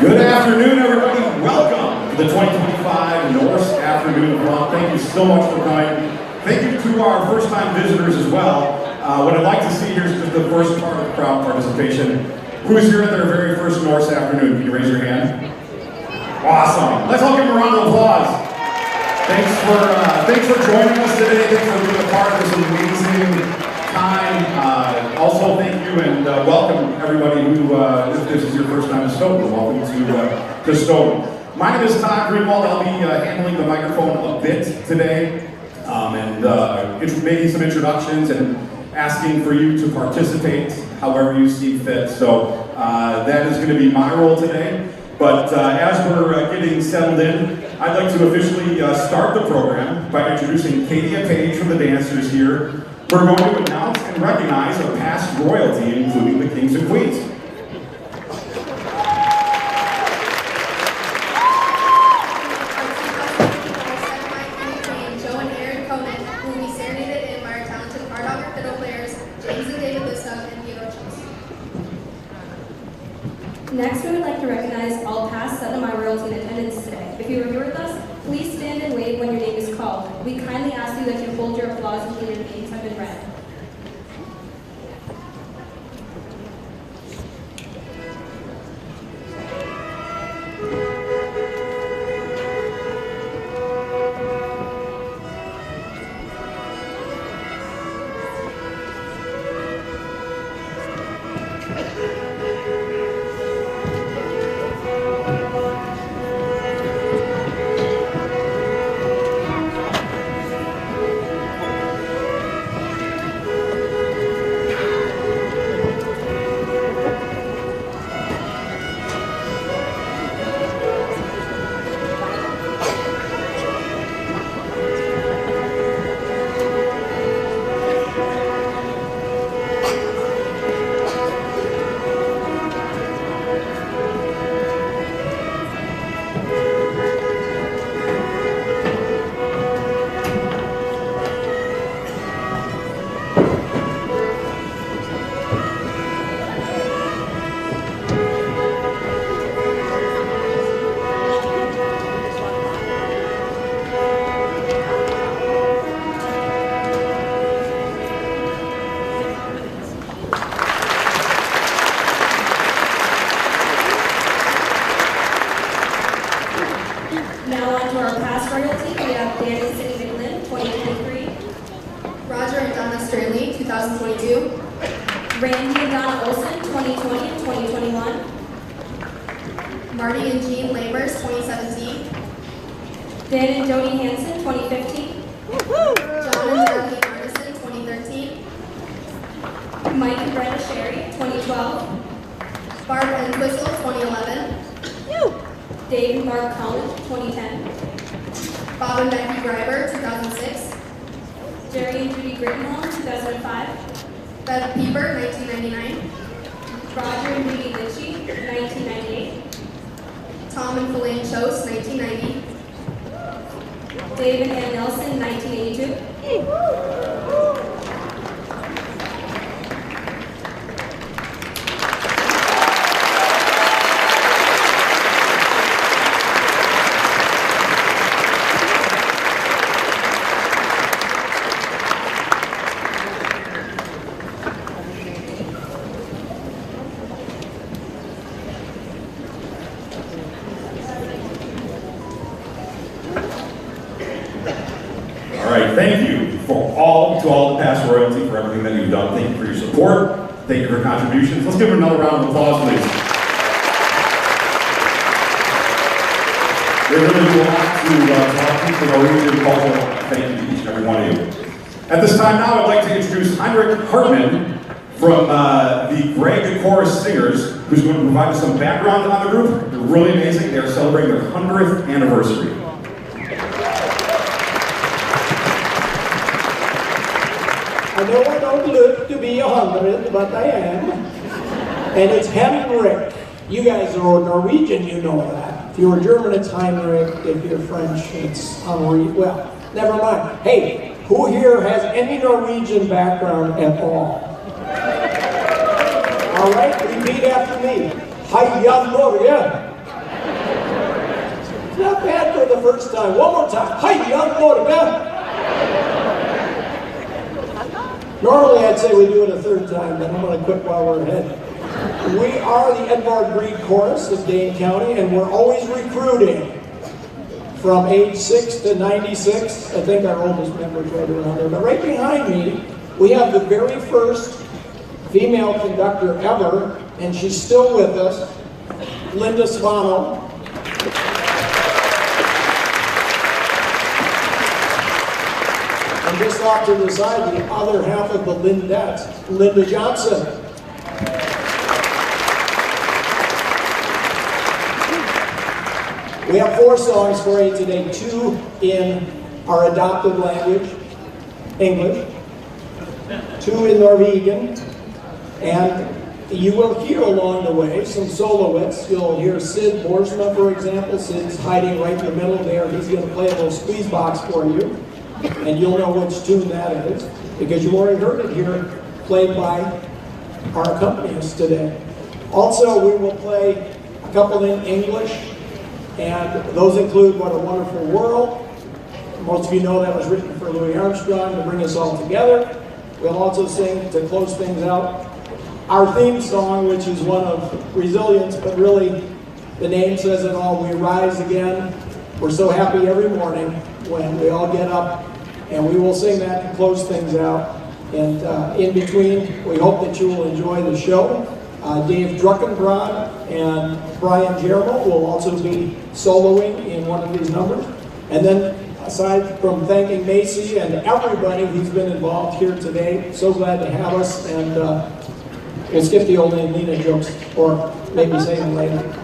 Good afternoon, everybody. Welcome to the 2025 Norse Afternoon of Fun. Thank you so much for coming. Thank you to our first-time visitors as well. What I'd like to see here is just the first part of crowd participation. Who's here at their very first Norse Afternoon? Can you raise your hand? Awesome. Let's all give them a round of applause. Thanks for joining us today. Thanks for being a part of this amazing time. Also, thank you and welcome everybody who, if this is your first time to Stoughton, welcome to Stoughton. My name is Todd Greenwald. I'll be handling the microphone a bit today and making some introductions and asking for you to participate however you see fit. So that is going to be my role today. But as we're getting settled in, I'd like to officially start the program by introducing Katie and Paige from the dancers here. We're going to announce and recognize our past royalty, including the kings and queens. Next, we would like to recognize all past Semi royalty in attendance today. If you are here with us, please stand and wave when your name is called. We kindly ask you that you hold your applause until your names have been read. Thank you to all the past royalty for everything that you've done. Thank you for your support. Thank you for your contributions. Let's give them another round of applause, please. They really do a lot to help keep the Norwegian culture. Thank you to each and every one of you. At this time now, I'd like to introduce Heinrich Hartmann from the Greg Chorus Singers, who's going to provide us some background on the group. They're really amazing. They are celebrating their 100th anniversary. I know I don't look to be 100, but I am. And it's Henrik. You guys are Norwegian, you know that. If you're German, it's Heinrich. If you're French, it's Henri. Well, never mind. Hey, who here has any Norwegian background at all? All right, repeat after me. Heia Norge! Not bad for the first time. One more time. Hi, young Norca. Normally I'd say we do it a third time, but I'm going to quit while we're ahead. We are the Edvard Grieg Chorus of Dane County, and we're always recruiting from age 6 to 96. I think our oldest member's right around there. But right behind me, we have the very first female conductor ever, and she's still with us, Linda Svano. And just off to the side, the other half of the Lindettes, Linda Johnson. We have 4 songs for you today, 2 in our adopted language, English, 2 in Norwegian, and you will hear along the way some soloists. You'll hear Sid Borsma, for example. Sid's hiding right in the middle there. He's going to play a little squeeze box for you, and you'll know which tune that is, because you already heard it here, played by our accompanist today. Also, we will play a couple in English, and those include What a Wonderful World. Most of you know that was written for Louis Armstrong to bring us all together. We'll also sing, to close things out, our theme song, which is one of resilience, but really the name says it all. We rise again. We're so happy every morning when we all get up, and we will sing that to close things out. And in between, we hope that you will enjoy the show. Dave Druckenbrod and Brian Jermo will also be soloing in one of these numbers. And then, aside from thanking Macy and everybody who's been involved here today, so glad to have us, and we'll skip the old Nina jokes, or maybe say them later.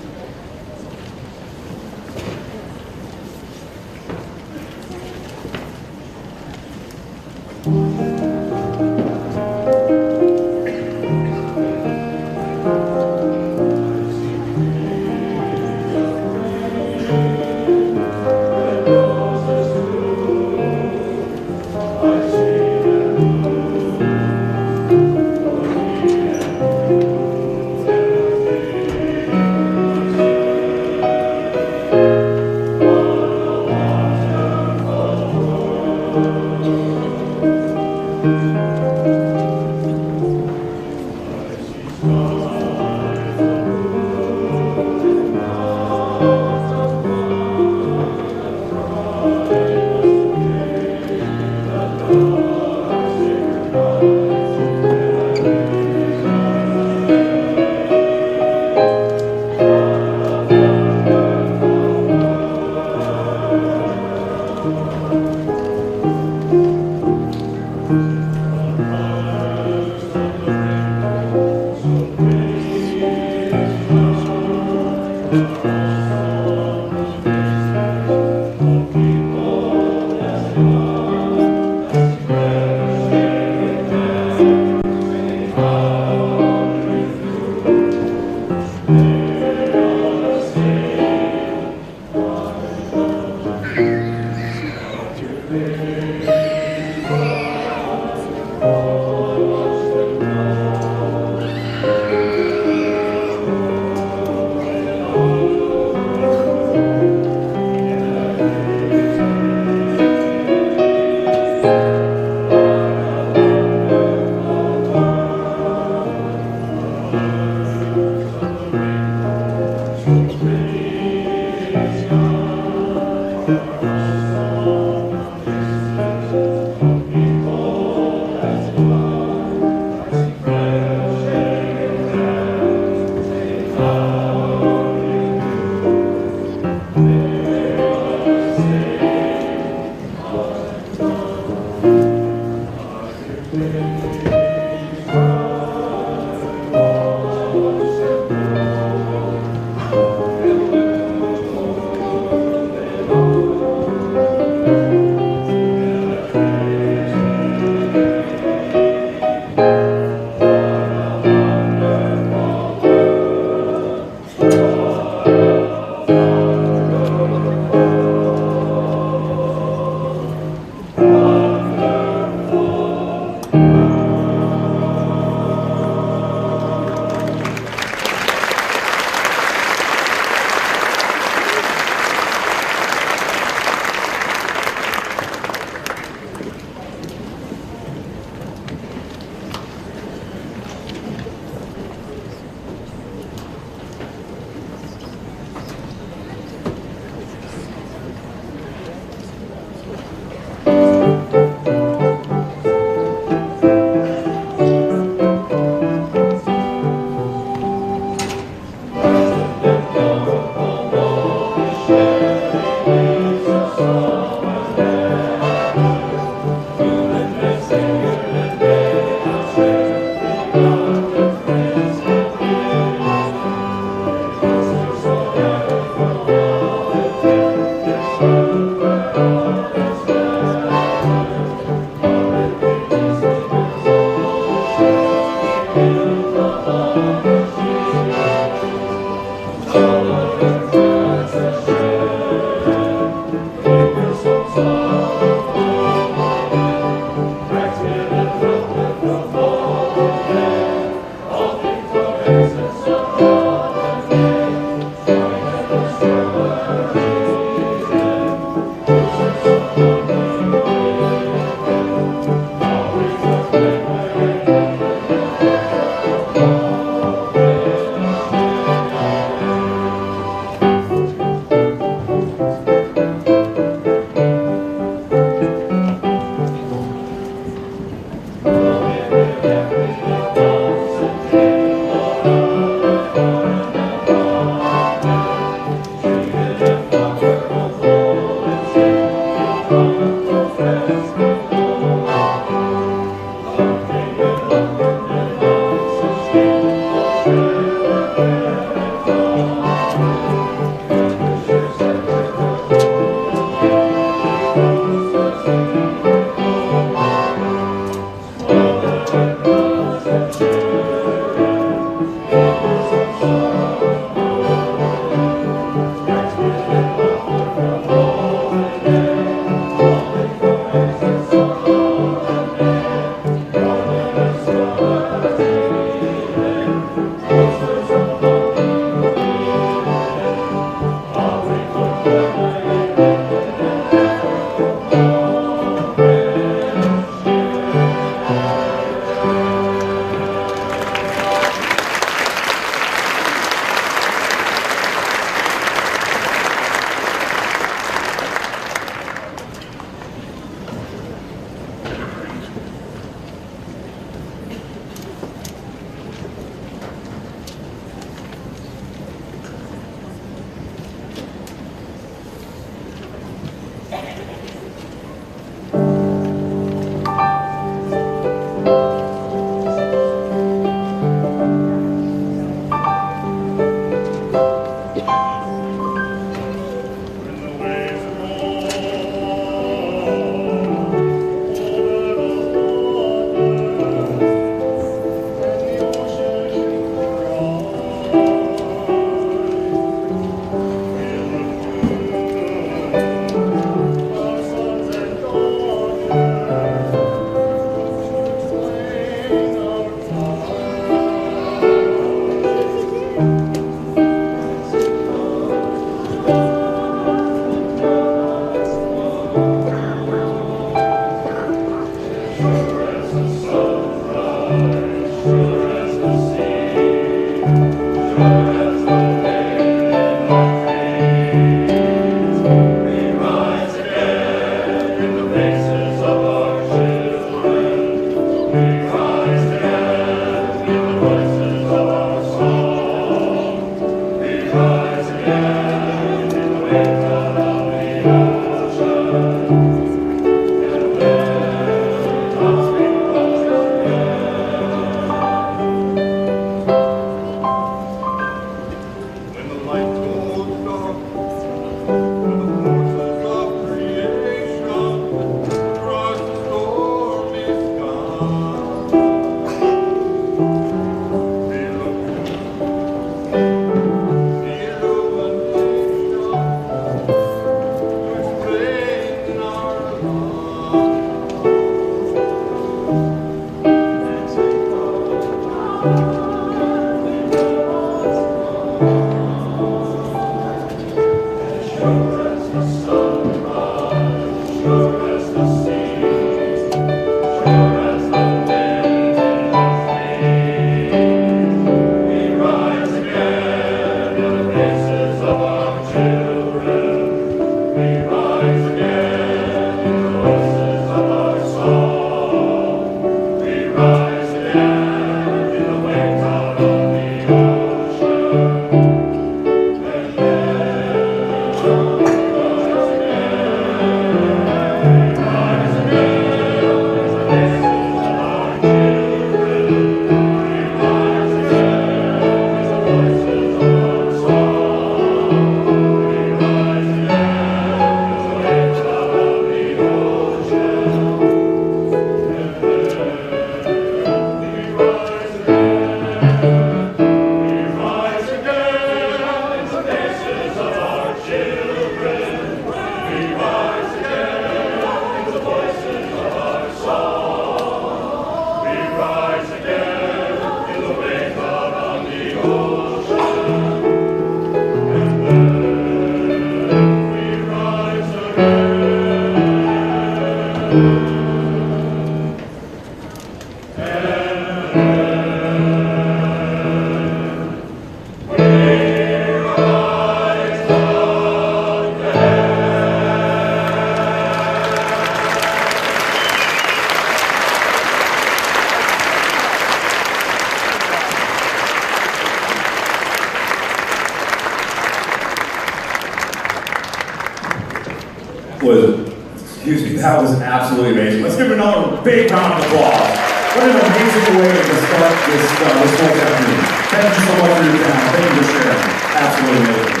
That was absolutely amazing. Let's give another big round of applause. What an amazing way to start this whole afternoon. Thank you so much for your time. Thank you for sharing. Absolutely amazing.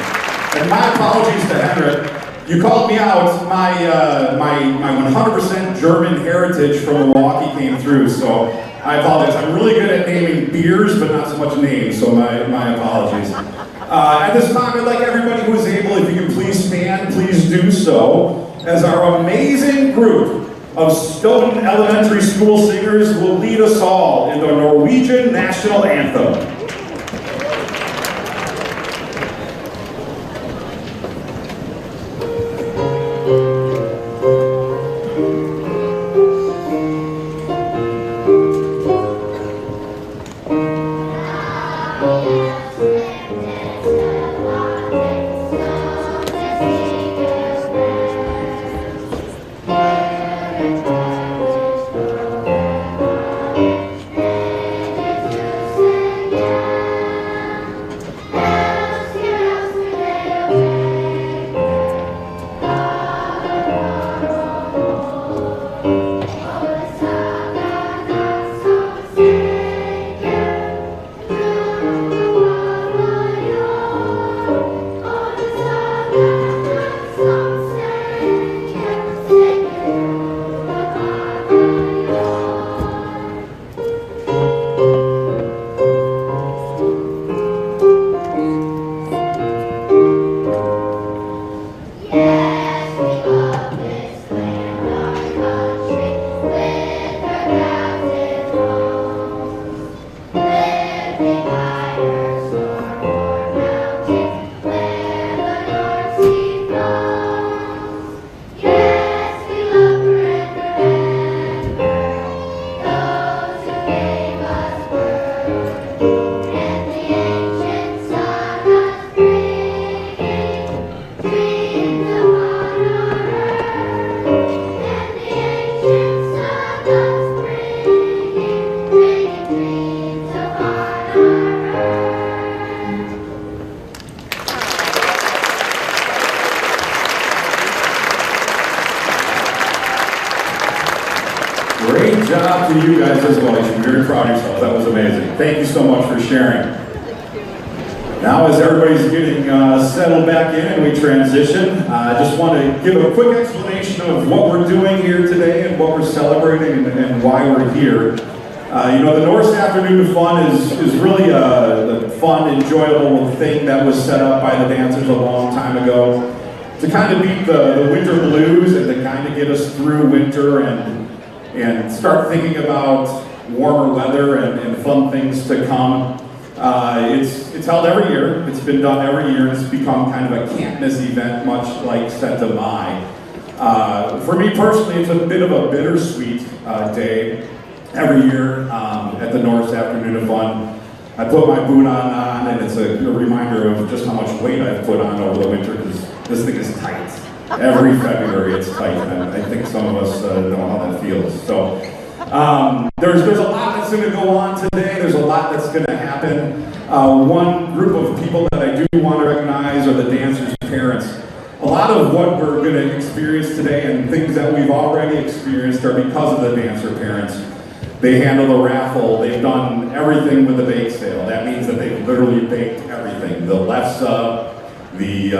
And my apologies to Henrik. You called me out. My 100% German heritage from Milwaukee came through, so I apologize. I'm really good at naming beers, but not so much names, so my apologies. At this time, I'd like everybody who is able, if you can please stand, please do so, as our amazing group of Stoughton Elementary School singers will lead us all in the Norwegian National Anthem. Great job to you guys as well. You should be very proud of yourselves. That was amazing. Thank you so much for sharing. Now, as everybody's getting settled back in and we transition, I just want to give a quick explanation of what we're doing here today and what we're celebrating and why we're here. You know, the Norse Afternoon of Fun is really a fun, enjoyable thing that was set up by the dancers a long time ago to kind of beat the winter blues and to kind of get us through winter and start thinking about warmer weather and fun things to come. It's held every year. It's been done every year. It's become kind of a can't-miss event, much like Senta Mai. For me personally, it's a bit of a bittersweet day every year at the Norse Afternoon of Fun. I put my boot on and it's a reminder of just how much weight I've put on over the winter because this thing is tight. Every February it's tight, and I think some of us know how that feels. So there's a lot that's going to go on today. There's a lot that's going to happen. One group of people that I do want to recognize are the dancers' parents. A lot of what we're going to experience today and things that we've already experienced are because of the dancer parents. They handle the raffle. They've done everything with the bake sale. That means that they've literally baked everything. The lefse, the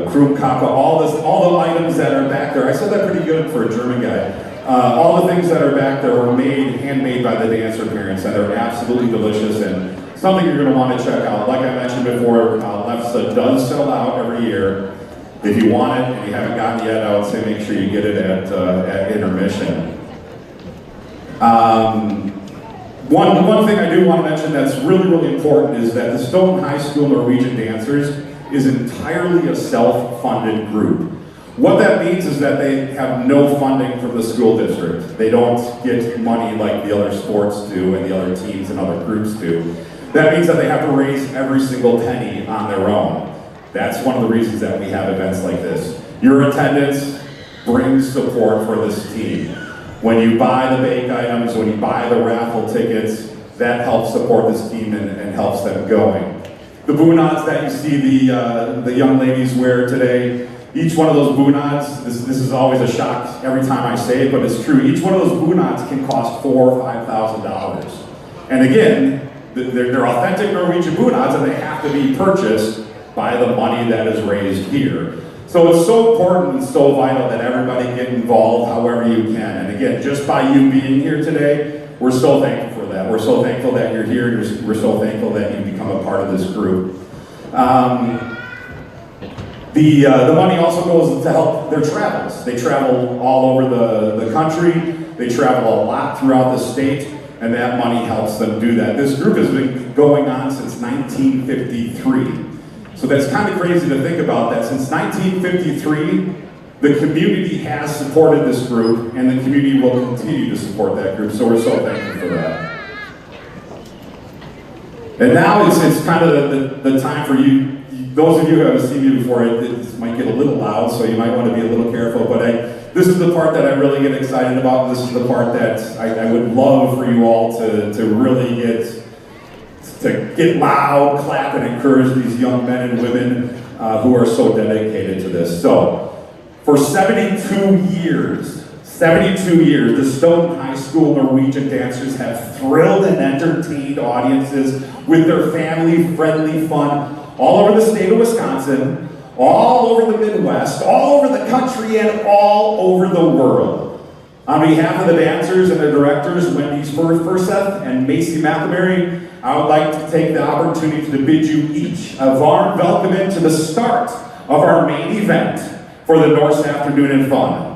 Krumkaka, all the items that are back there. I said that pretty good for a German guy. All the things that are back there were handmade by the dancer parents, and they're absolutely delicious and something you're going to want to check out. Like I mentioned before, lefse does sell out every year. If you want it and you haven't gotten it yet, I would say make sure you get it at intermission. One thing I do want to mention that's really, really important is that the Stoughton High School Norwegian Dancers is entirely a self-funded group. What that means is that they have no funding from the school district. They don't get money like the other sports do and the other teams and other groups do. That means that they have to raise every single penny on their own. That's one of the reasons that we have events like this. Your attendance brings support for this team. When you buy the bake items, when you buy the raffle tickets, that helps support this team and helps them going. The bunads that you see the young ladies wear today, each one of those bunads, this is always a shock every time I say it, but it's true. Each one of those bunads can cost $4,000 or $5,000. And again, they're authentic Norwegian bunads, and they have to be purchased by the money that is raised here. So it's so important and so vital that everybody get involved however you can. And again, just by you being here today, we're so thankful for that. We're so thankful that you're here. We're so thankful that you become a part of this group. The money also goes to help their travels. They travel all over the country. They travel a lot throughout the state, and that money helps them do that. This group has been going on since 1953. So that's kind of crazy to think about that. Since 1953, the community has supported this group, and the community will continue to support that group, so we're so thankful for that. And now it's kind of the time for you, those of you who haven't seen me before, it might get a little loud, so you might want to be a little careful, but this is the part that I really get excited about. This is the part that I would love for you all to really get loud, clap, and encourage these young men and women who are so dedicated to this. So, for 72 years, the Stoughton High School Norwegian Dancers have thrilled and entertained audiences with their family-friendly fun all over the state of Wisconsin, all over the Midwest, all over the country, and all over the world. On behalf of the dancers and their directors, Wendy Furseth and Macy McElberry, I would like to take the opportunity to bid you each a warm welcome to the start of our main event for the Norse Afternoon of Fun.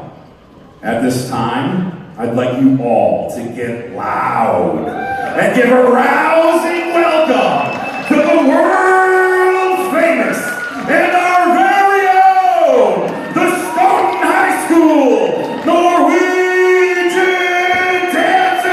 At this time, I'd like you all to get loud and give a rousing welcome to the world famous and our very own, the Stoughton High School Norwegian Dancers!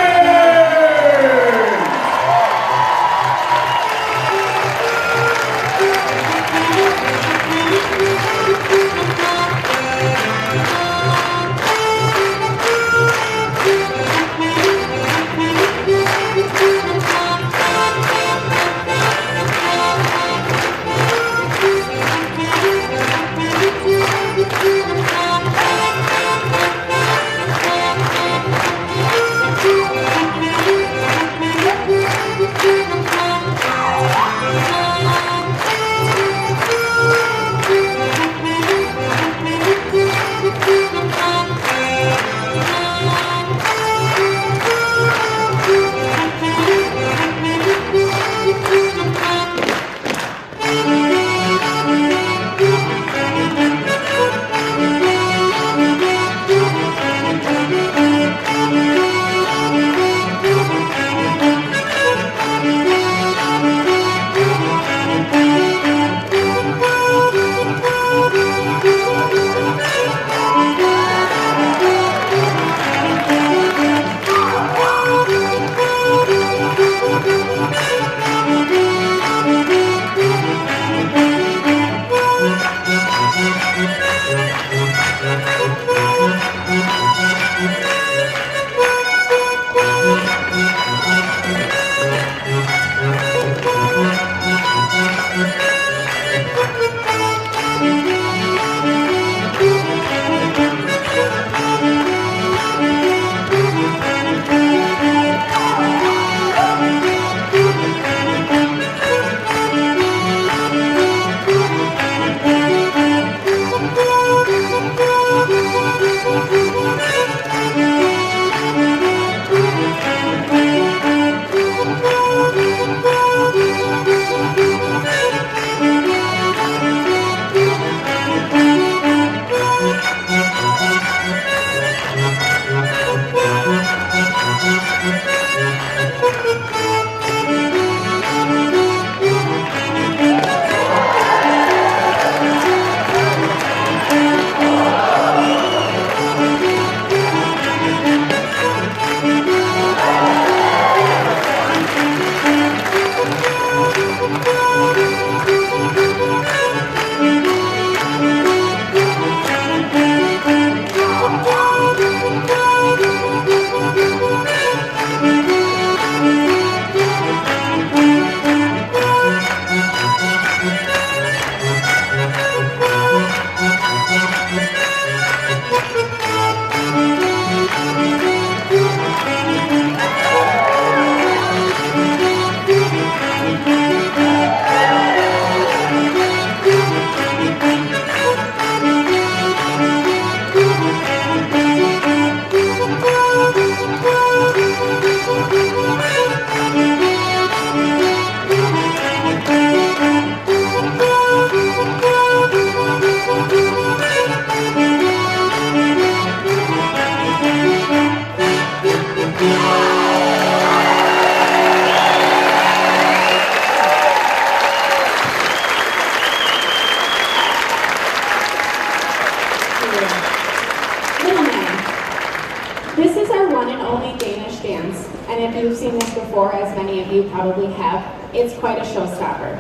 and if you've seen this before, as many of you probably have, it's quite a showstopper.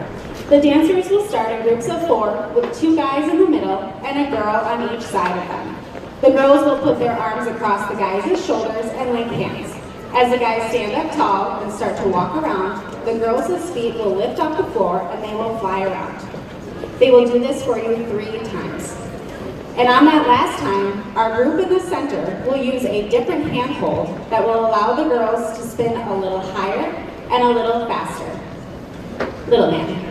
The dancers will start in groups of 4 with 2 guys in the middle and a girl on each side of them. The girls will put their arms across the guys' shoulders and link hands. As the guys stand up tall and start to walk around, the girls' feet will lift off the floor and they will fly around. They will do this for you 3 times. And on that last time, our group in the center will use a different hand hold that will allow the girls to spin a little higher and a little faster. Little man.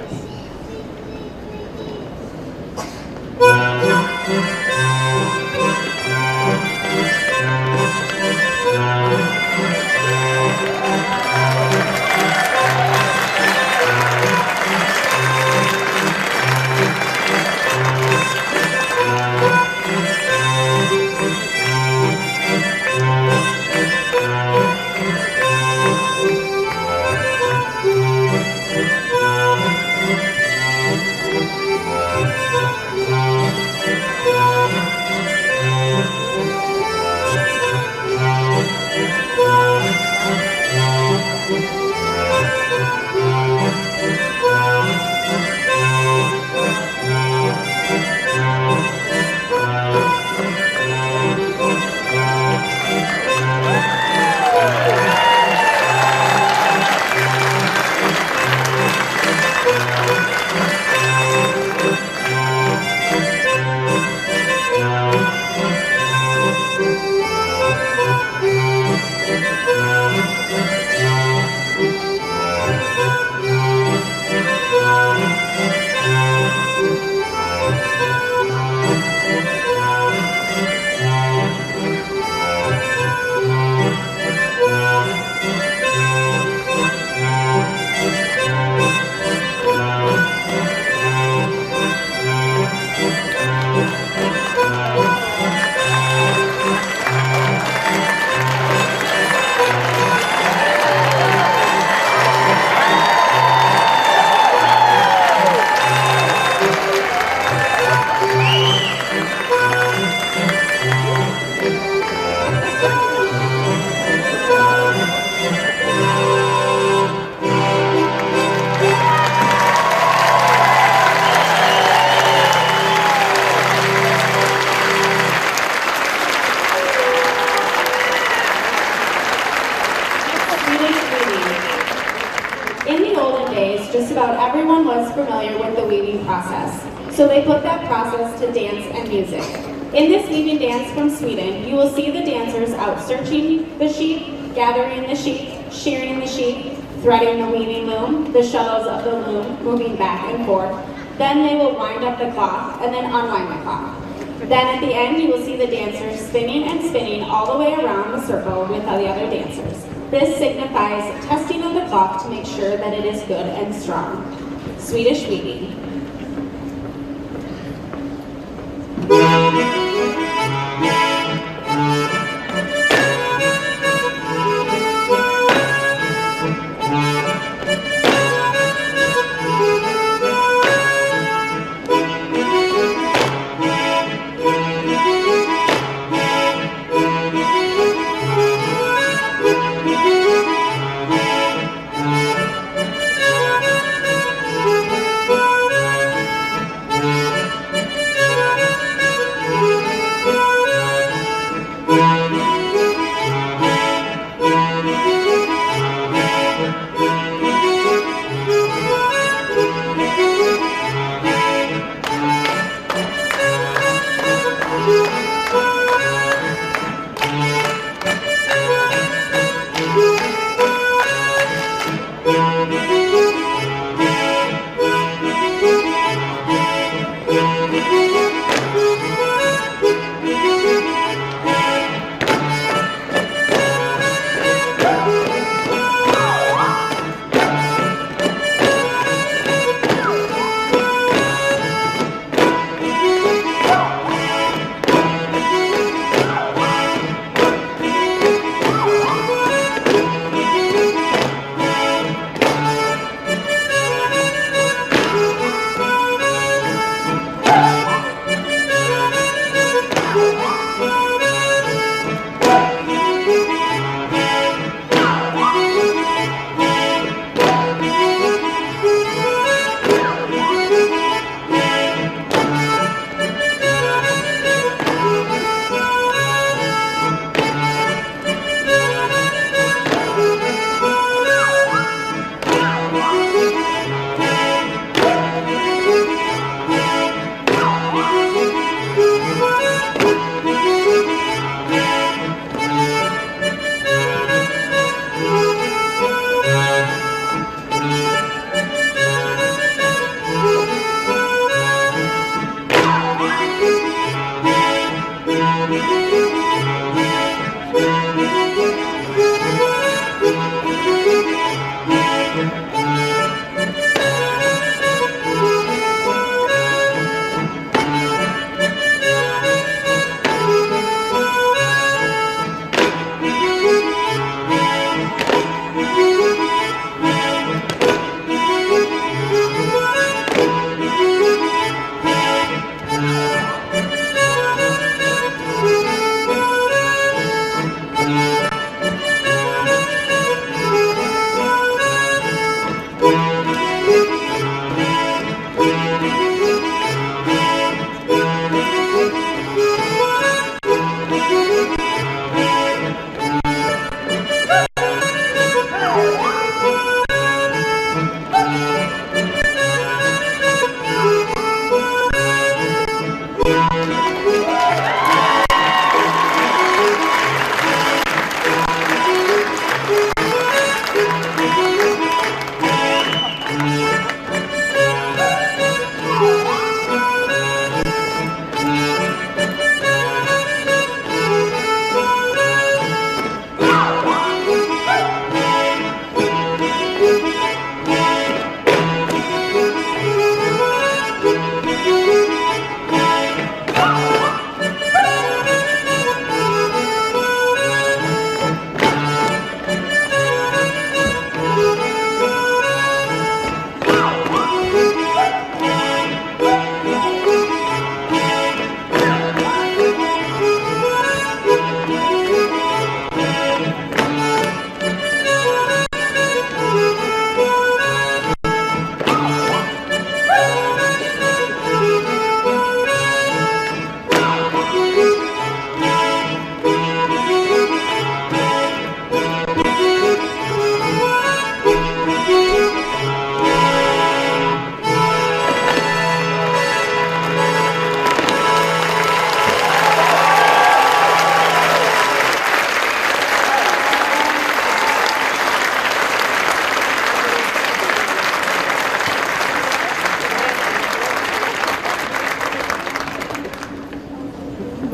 Just about everyone was familiar with the weaving process, so they put that process to dance and music. In this weaving dance from Sweden, you will see the dancers out searching the sheep, gathering the sheep, shearing the sheep, threading the weaving loom, the shuttles of the loom moving back and forth. Then they will wind up the cloth and then unwind the cloth. Then at the end, you will see the dancers spinning and spinning all the way around the circle with the other dancers. This signifies testing of the cloth to make sure that it is good and strong. Swedish weaving.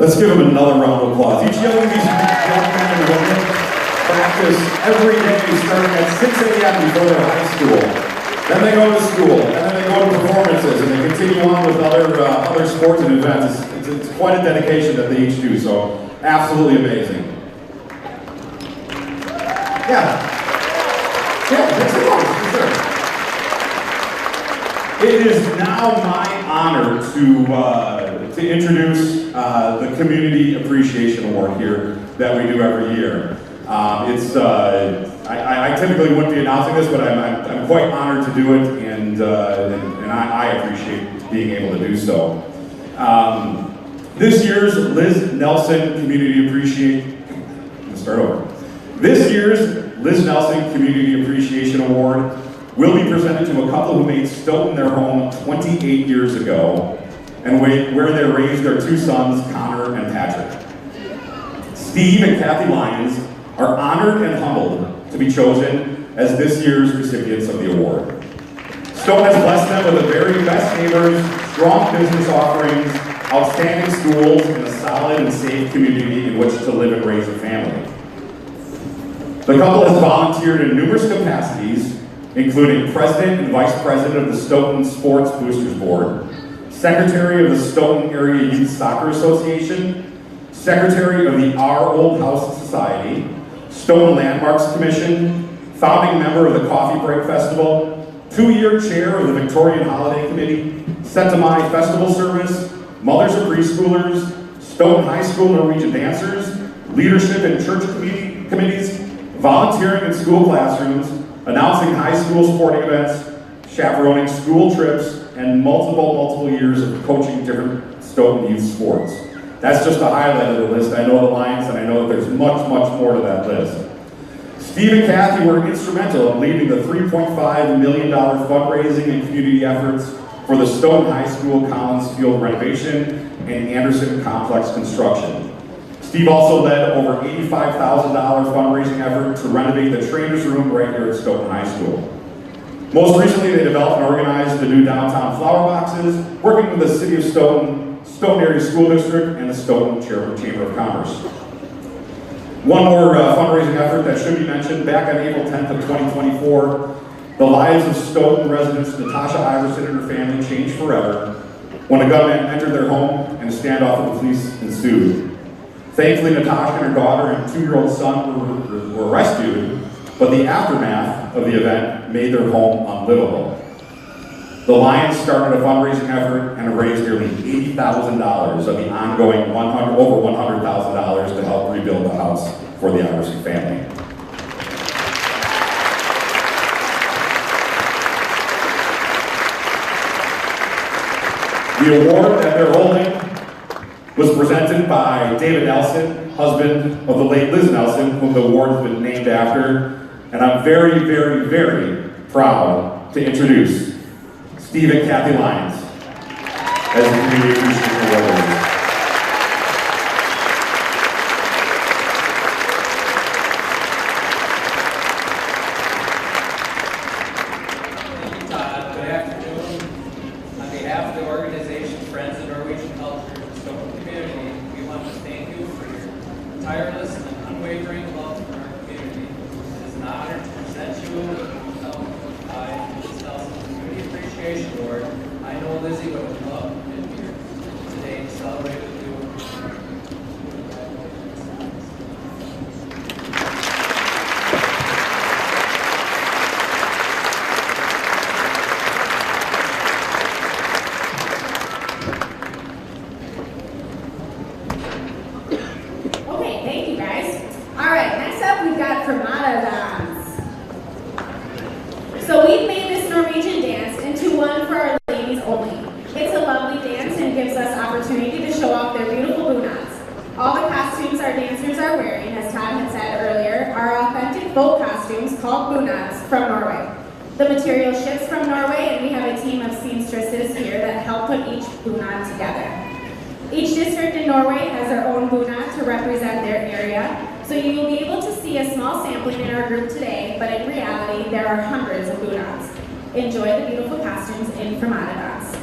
Let's give them another round of applause. Each young men and women practice every day starting at 6 a.m. before their high school. Then they go to school, and then they go to performances, and they continue on with other sports and events. It's quite a dedication that they each do, so absolutely amazing. Yeah, that's it, for sure. It is now my honor to introduce the Community Appreciation Award here that we do every year. I typically wouldn't be announcing this, but I'm quite honored to do it, and I appreciate being able to do so. This year's Liz Nelson Community Appreciation. Let's start over. This year's Liz Nelson Community Appreciation Award will be presented to a couple who made Stoughton their home 28 years ago, and where they raised their two sons, Connor and Patrick. Steve and Kathy Lyons are honored and humbled to be chosen as this year's recipients of the award. Stoughton has blessed them with the very best neighbors, strong business offerings, outstanding schools, and a solid and safe community in which to live and raise a family. The couple has volunteered in numerous capacities, including President and Vice President of the Stoughton Sports Boosters Board, Secretary of the Stoughton Area Youth Soccer Association, Secretary of the Our Old House Society, Stoughton Landmarks Commission, founding member of the Coffee Break Festival, 2-year chair of the Victorian Holiday Committee, Sentamai Festival Service, Mothers of Preschoolers, Stoughton High School Norwegian Dancers, leadership in church committees, volunteering in school classrooms, announcing high school sporting events, chaperoning school trips, and multiple years of coaching different Stoughton youth sports. That's just a highlight of the list. I know the Lions, and I know that there's much more to that list. Steve and Kathy were instrumental in leading the $3.5 million fundraising and community efforts for the Stoughton High School Collins Field renovation and Anderson Complex construction. Steve also led over $85,000 fundraising effort to renovate the trainer's room right here at Stoughton High School. Most recently, they developed and organized the new downtown flower boxes, working with the City of Stoughton Area School District, and the Stoughton Chamber of Commerce. One more fundraising effort that should be mentioned. Back on April 10th of 2024, the lives of Stoughton residents Natasha Iverson and her family changed forever when a gunman entered their home and a standoff with the police ensued. Thankfully, Natasha and her daughter and 2-year-old son were rescued, but the aftermath of the event made their home unlivable. The Lions started a fundraising effort and raised nearly $80,000 of the ongoing over $100,000 to help rebuild the house for the Iverson family. The award that they're holding was presented by David Nelson, husband of the late Liz Nelson, whom the award has been named after. And I'm very proud to introduce Steve and Kathy Lyons as the Community Appreciation Award winners. Thank you, Todd. Good afternoon. On behalf of the organization Friends of Norwegian Culture and Stoughton Community, we want to thank you for your tireless and unwavering love for our community. It is an honor to present you with the Liz Nelson Community Appreciation Award. I know Lizzie would have loved to be here today to celebrate with you. Okay, thank you guys. All right, next up we've got Fermata dance. So we've made this Norwegian dance into one for our ladies only. It's a lovely dance and gives us opportunity to show off their beautiful bunads. All the costumes our dancers are wearing, as Todd had said earlier, are authentic folk costumes called bunads from Norway. The material ships from Norway, and we have a team of seamstresses here that help put each bunad together. Each district in Norway has their own bunad to represent their area, so you will be able to see a small sampling in our group today, but in reality, there are hundreds of bunads. Enjoy the beautiful costumes in Fermata dance.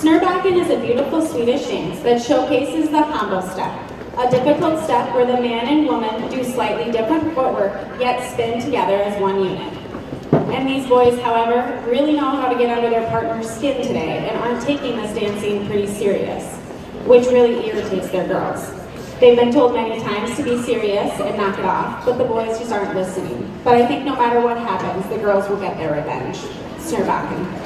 Snurbacken is a beautiful Swedish dance that showcases the hambo step, a difficult step where the man and woman do slightly different footwork, yet spin together as one unit. And these boys, however, really know how to get under their partner's skin today and aren't taking this dancing pretty serious, which really irritates their girls. They've been told many times to be serious and knock it off, but the boys just aren't listening. But I think no matter what happens, the girls will get their revenge. Snurbacken.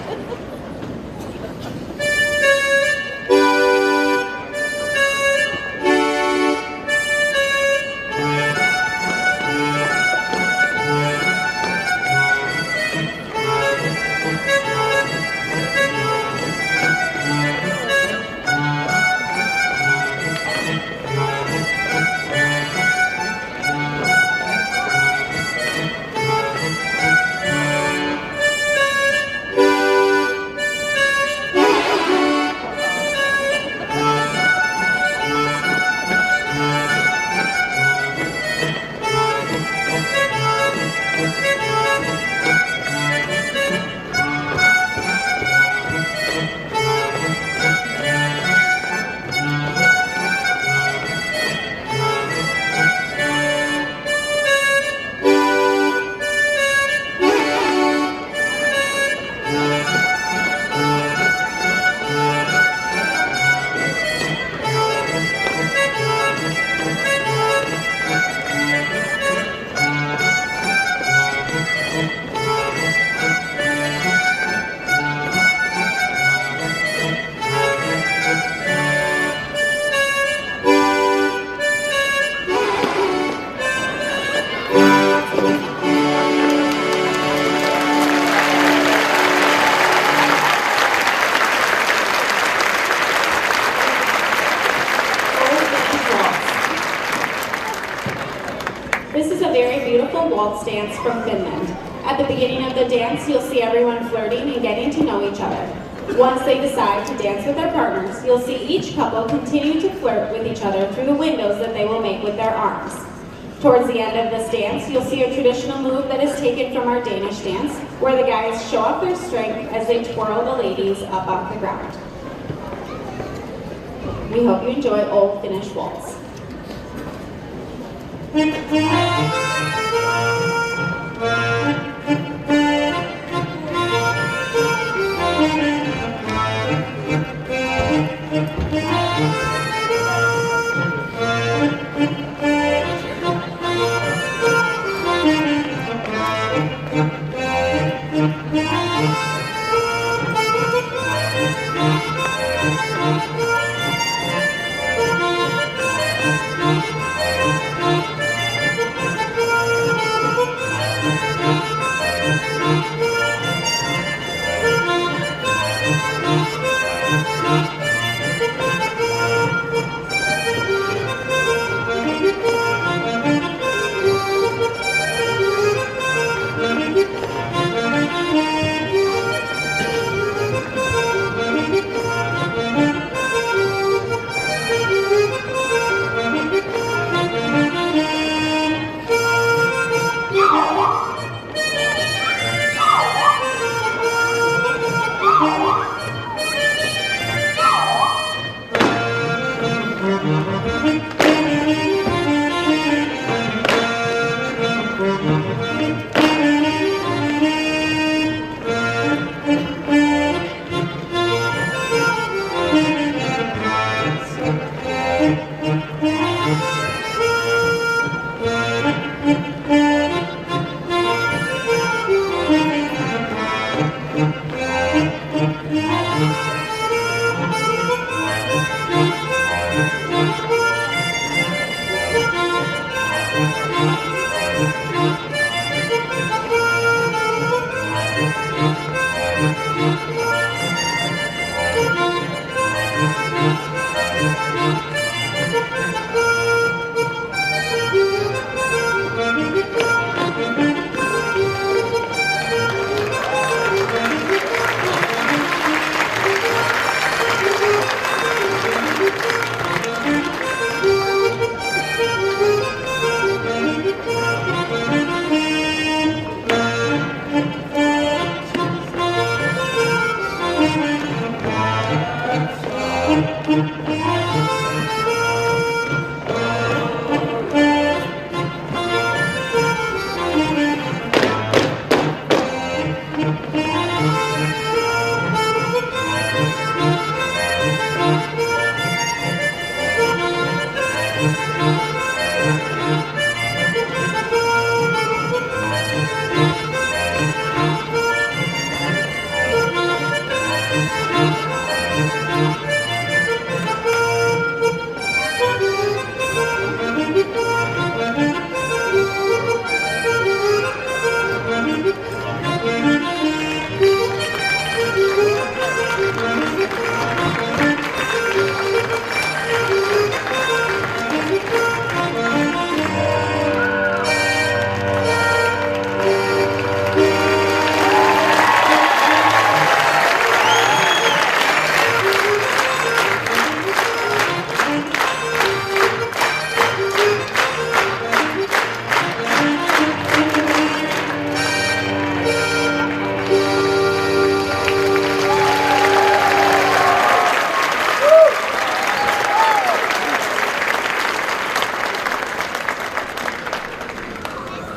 This is a very beautiful waltz dance from Finland. At the beginning of the dance, you'll see everyone flirting and getting to know each other. Once they decide to dance with their partners, you'll see each couple continue to flirt with each other through the windows that they will make with their arms. Towards the end of this dance, you'll see a traditional move that is taken from our Danish dance, where the guys show off their strength as they twirl the ladies up off the ground. We hope you enjoy Old Finnish Waltz.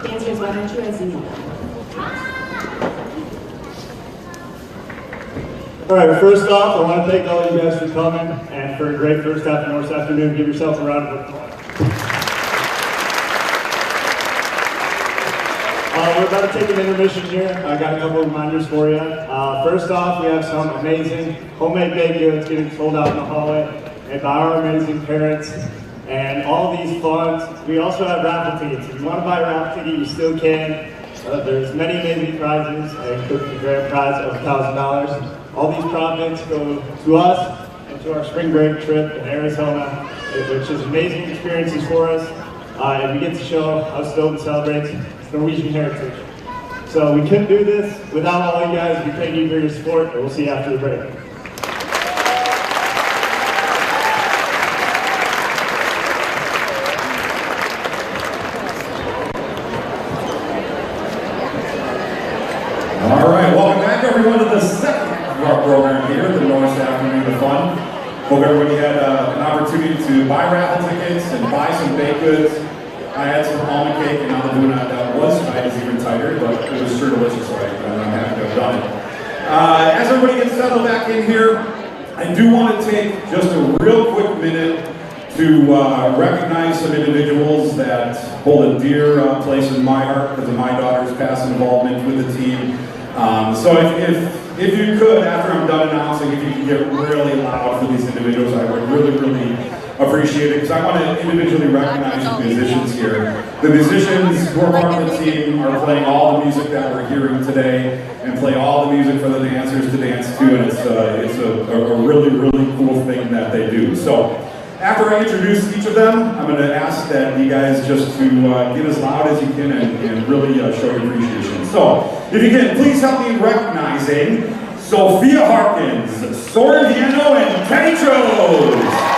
Dancers, why don't you assume them? All right, first off, I want to thank all you guys for coming and for a great first half of Norse Afternoon. Give yourself a round of applause. We're about to take an intermission here. I got a couple of reminders for you. First off, we have some amazing homemade baked goods getting sold out in the hallway and by our amazing parents. And all these funds, we also have raffle tickets. If you want to buy a raffle ticket, you still can. There's many amazing prizes, including the grand prize of $1,000. All these profits go to us and to our spring break trip in Arizona, which is amazing experiences for us. And we get to show how Stoughton celebrates Norwegian heritage. So we couldn't do this without all you guys. We thank you for your support, and we'll see you after the break. All right, welcome back everyone to the second of our program here, the Norse Afternoon of Fun. Hope everybody had an opportunity to buy raffle tickets and buy some baked goods. I had some almond cake and almond that was tight is even tighter, but it was sure delicious, so I'm happy to have done it. As everybody gets settled back in here, I do want to take just a real quick minute to recognize some individuals that hold a dear place in my heart because of my daughter's past involvement with the team. So if you could, after I'm done announcing, if you could get really loud for these individuals, I would really appreciate it, because I want to individually recognize the musicians here. The musicians who are part of the team are playing all the music that we're hearing today, and play all the music for the dancers to dance to, and it's a really cool thing that they do. So, after I introduce each of them, I'm going to ask that you guys just to get as loud as you can and really show your appreciation. So, if you can, please help me recognizing Sophia Harkins, Soren Viano, and Kenny Chose.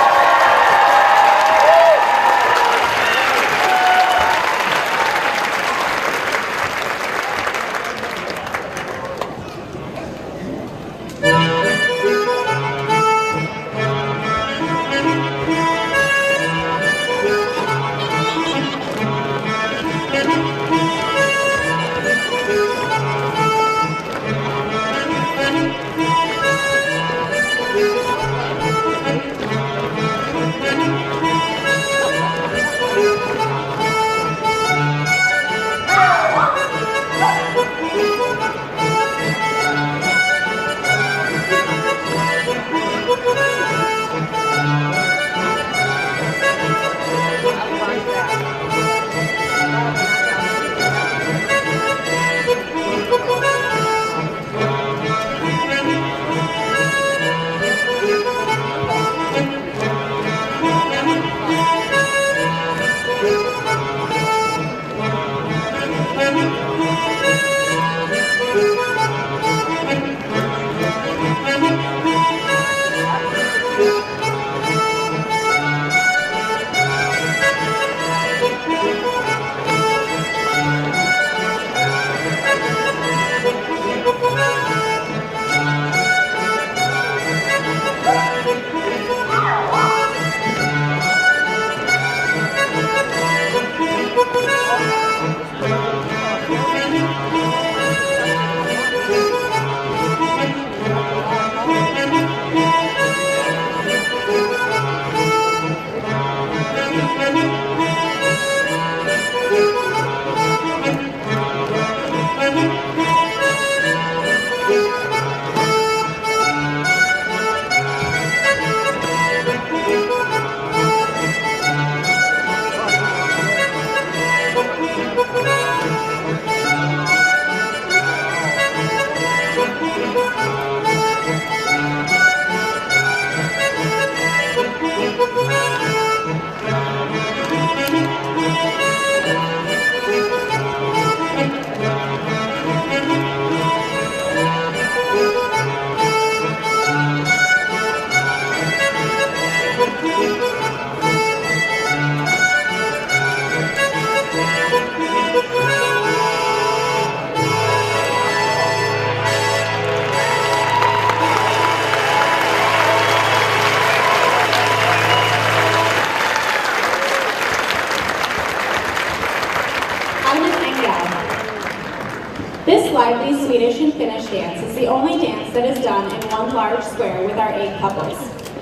This lively Swedish and Finnish dance is the only dance that is done in one large square with our 8 couples.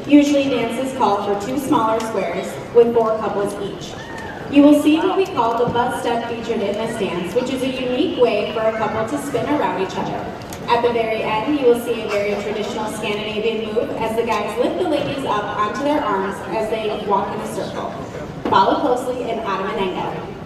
Usually dances call for 2 smaller squares with 4 couples each. You will see what we call the buzz step featured in this dance, which is a unique way for a couple to spin around each other. At the very end, you will see a very traditional Scandinavian move as the guys lift the ladies up onto their arms as they walk in a circle. Follow closely in Adamanenga.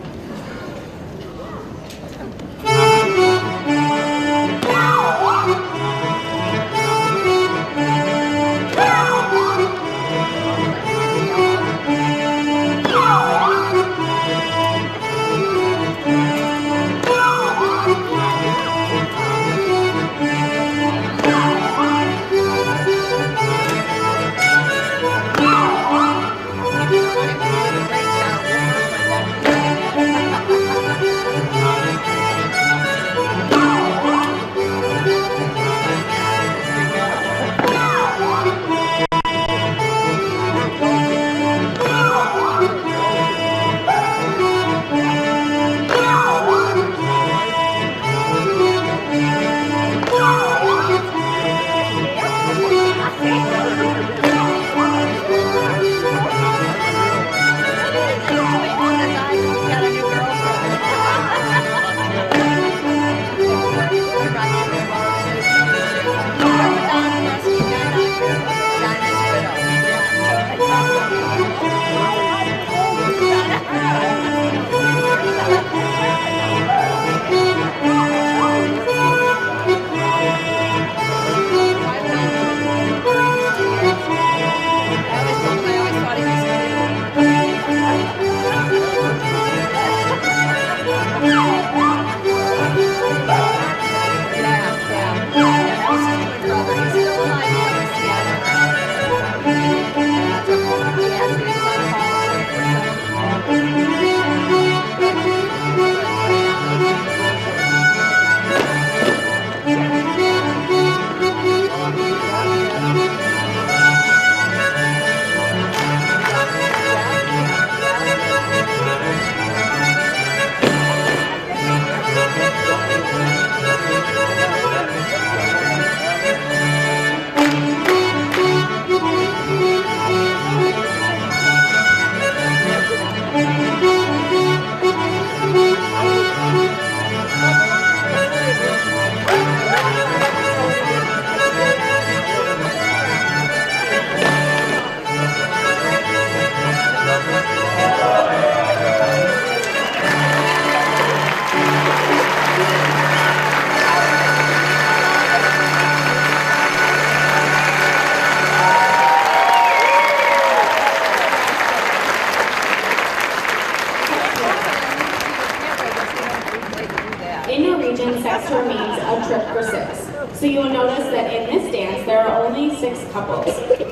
So you will notice that in this dance, there are only 6 couples.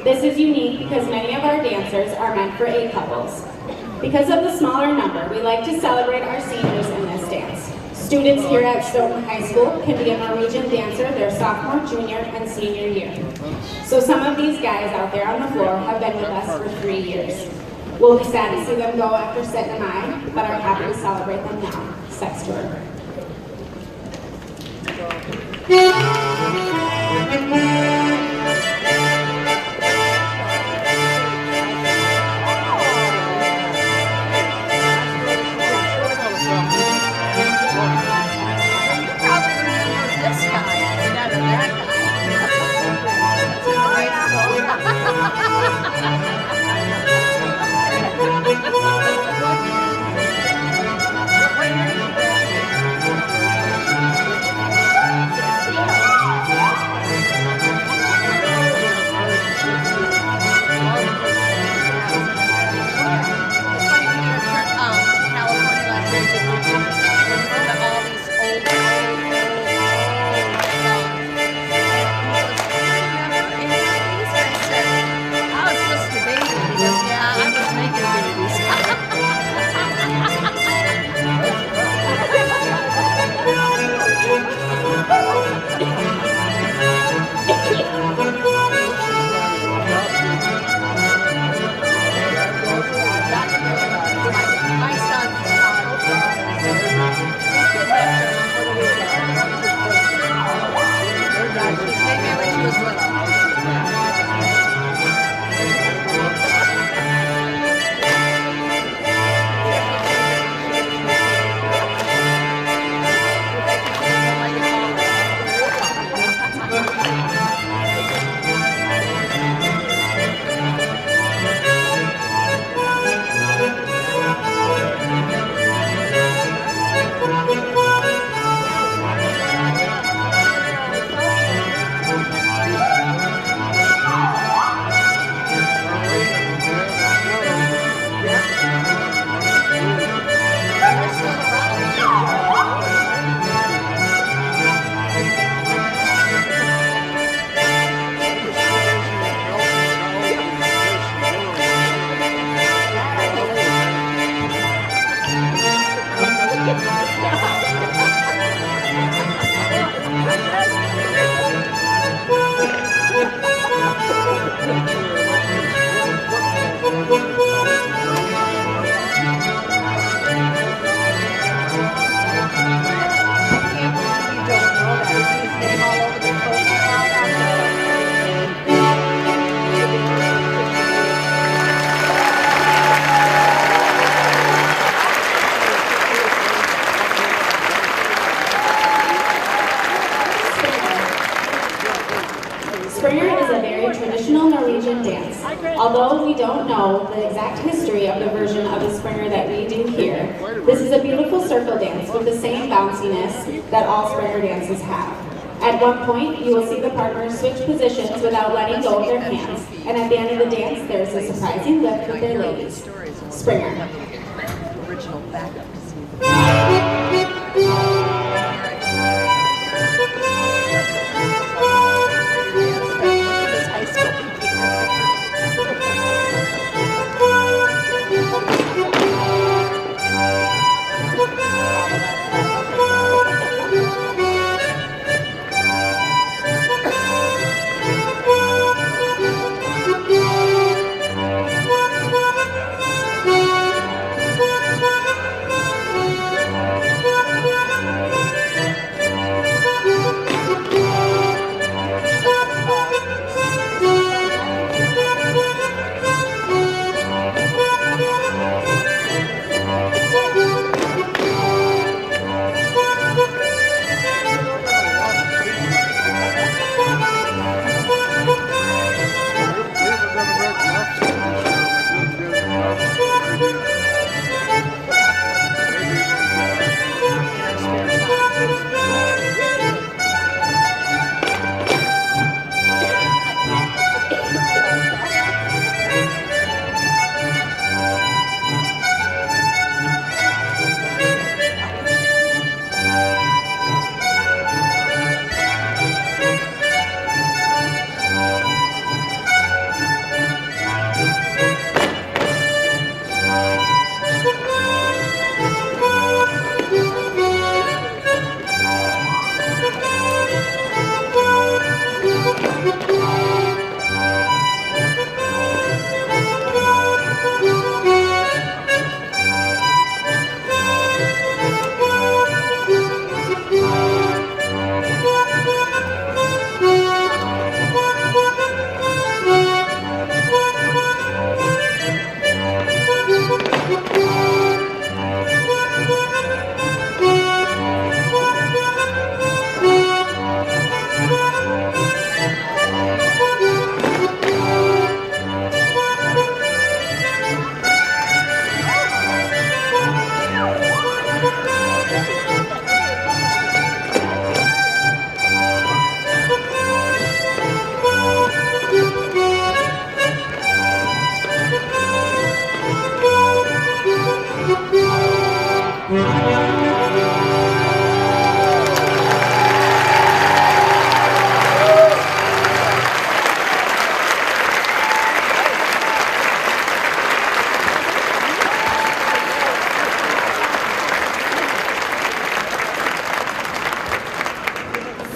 This is unique because many of our dancers are meant for 8 couples. Because of the smaller number, we like to celebrate our seniors in this dance. Students here at Stoughton High School can be a Norwegian dancer their sophomore, junior, and senior year. So some of these guys out there on the floor have been with us for 3 years. We'll be sad to see them go after Set and I, but are happy to celebrate them now. Sex tour. Yeah. Although we don't know the exact history of the version of the Springer that we do here, this is a beautiful circle dance with the same bounciness that all Springer dances have. At one point, you will see the partners switch positions without letting go of their hands, and at the end of the dance, there is a surprising lift with their ladies. Springer. Original backup to see.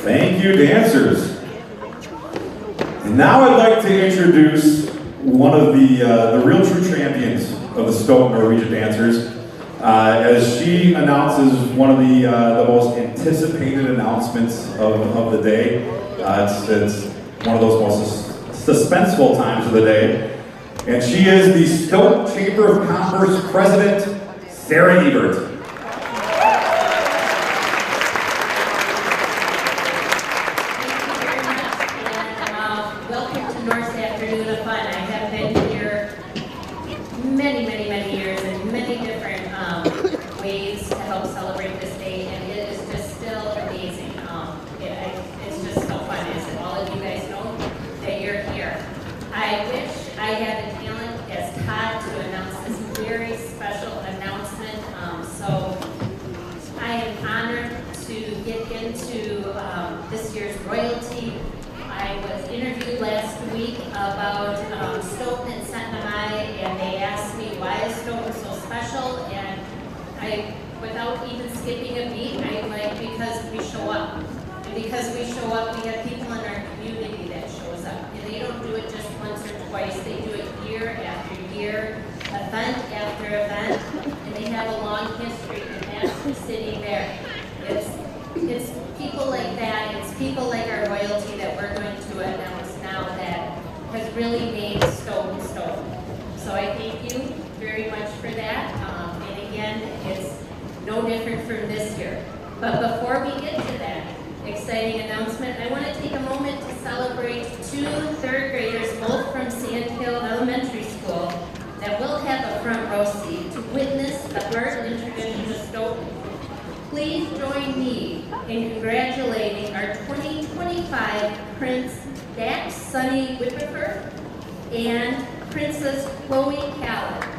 Thank you, dancers. And now I'd like to introduce one of the real true champions of the Stoughton Norwegian Dancers, as she announces one of the most anticipated announcements of the day. It's one of those most suspenseful times of the day. And she is the Stoughton Chamber of Commerce President, Sarah Ebert. Welcome to Norse Afternoon of Fun. I have been here many years in many different ways to help celebrate this day, and it is just still amazing. It's just so fun, as all of you guys know that you're here. I wish I had the talent as Todd to announce this very special announcement. So I am honored to get into this year's royalty. I was interviewed last week about Stoughton and Sentinel, and they asked me why is Stoughton so special, and I, without even skipping a beat, I'm like, because we show up. And because we show up, we have people in our community that shows up. And they don't do it just once or twice, they do it year after year, event after event, and they have a long history, and that's sitting there. It's people like that, it's people like our royalty that we're going to announce now that has really made Stoughton Stoughton. So I thank you very much for that. And again, it's no different from this year. But before we get to that exciting announcement, I want to take a moment to celebrate two third graders, both from Sand Hill Elementary School, that will have a front row seat to witness the heart and tradition of Stoughton. Please join me in congratulating our 2025 Prince Dax Sunny Whipper and Princess Chloe Callan.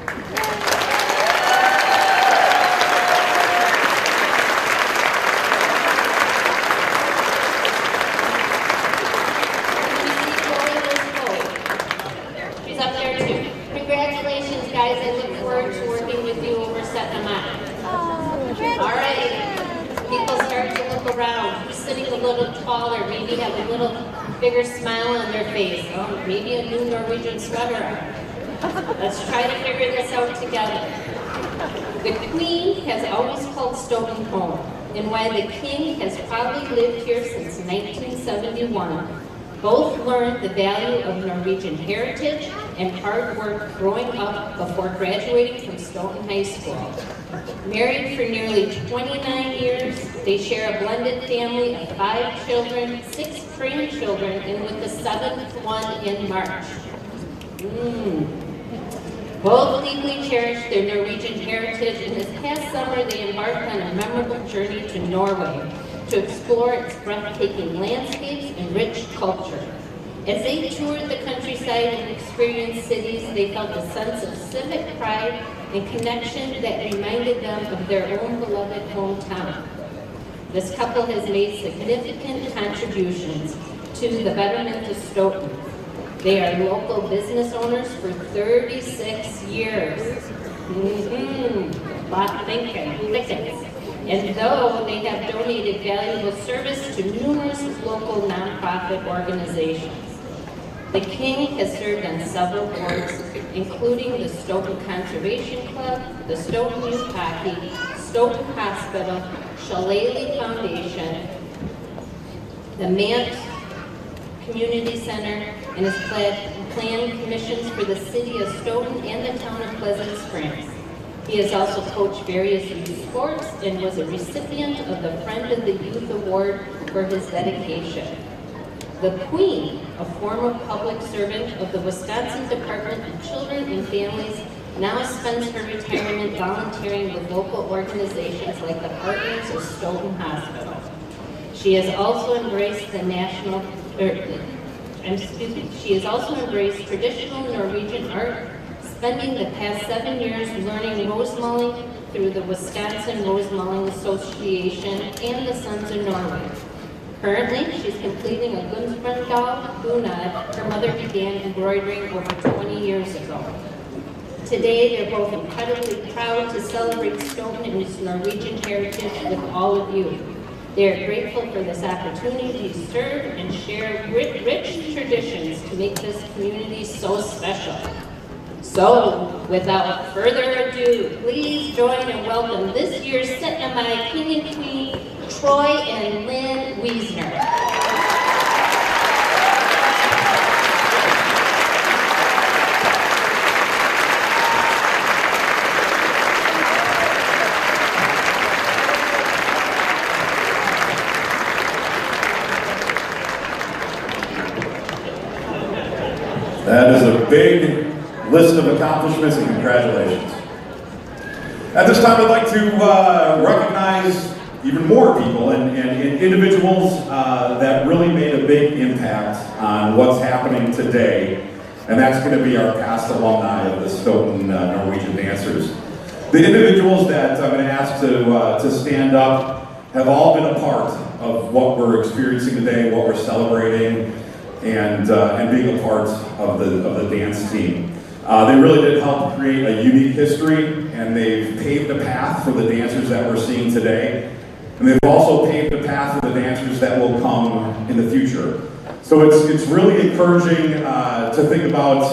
She's up there too. Congratulations, guys. I look forward to working with you over setting them up. All right. People start to look around. Who's sitting a little taller? Maybe have a little bigger smile on their face. Oh, maybe a new Norwegian sweater on. Let's try to figure this out together. The Queen has always called Stoughton home, and while the King has probably lived here since 1971, both learned the value of Norwegian heritage and hard work growing up before graduating from Stoughton High School. Married for nearly 29 years, they share a blended family of 5 children, 6 grandchildren, and with the 7th one in March. Both deeply cherish their Norwegian heritage, and this past summer they embarked on a memorable journey to Norway to explore its breathtaking landscapes and rich culture. As they toured the countryside and experienced cities, they felt a sense of civic pride and connection that reminded them of their own beloved hometown. This couple has made significant contributions to the betterment of Stoughton. They are local business owners for 36 years. Lot of thickens. And though they have donated valuable service to numerous local nonprofit organizations. The King has served on several boards, including the Stoughton Conservation Club, the Stoughton Youth Hockey, Stoughton Hospital, Shillelagh Foundation, the Mant Community Center, and has planned commissions for the city of Stoughton and the town of Pleasant Springs. He has also coached various youth sports and was a recipient of the Friend of the Youth Award for his dedication. The Queen, a former public servant of the Wisconsin Department of Children and Families, now spends her retirement volunteering with local organizations like the Partners of Stoughton Hospital. She has also embraced she has also embraced traditional Norwegian art, spending the past 7 years learning rose mulling through the Wisconsin Rose Mulling Association and the Sons of Norway. Currently, she's completing a Gunsbrandal bunad her mother began embroidering over 20 years ago. Today, they're both incredibly proud to celebrate Stoughton and its Norwegian heritage with all of you. They are grateful for this opportunity to serve and share rich traditions to make this community so special. So, without further ado, please join and welcome this year's Setnamai King and Queen, Troy and Lynn Wiesner. That is a big list of accomplishments and congratulations. At this time, I'd like to recognize even more people and individuals that really made a big impact on what's happening today, and that's going to be our past alumni of the Stoughton Norwegian Dancers. The individuals that I'm going to ask to stand up have all been a part of what we're experiencing today, what we're celebrating, and being a part of the dance team. They really did help create a unique history, and they've paved the path for the dancers that we're seeing today. And they've also paved the path for the dancers that will come in the future. So it's really encouraging to think about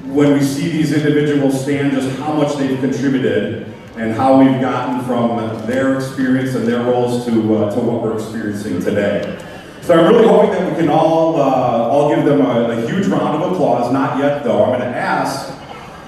when we see these individuals stand, just how much they've contributed and how we've gotten from their experience and their roles to what we're experiencing today. So I'm really hoping that we can all give them a huge round of applause. Not yet, though. I'm going to ask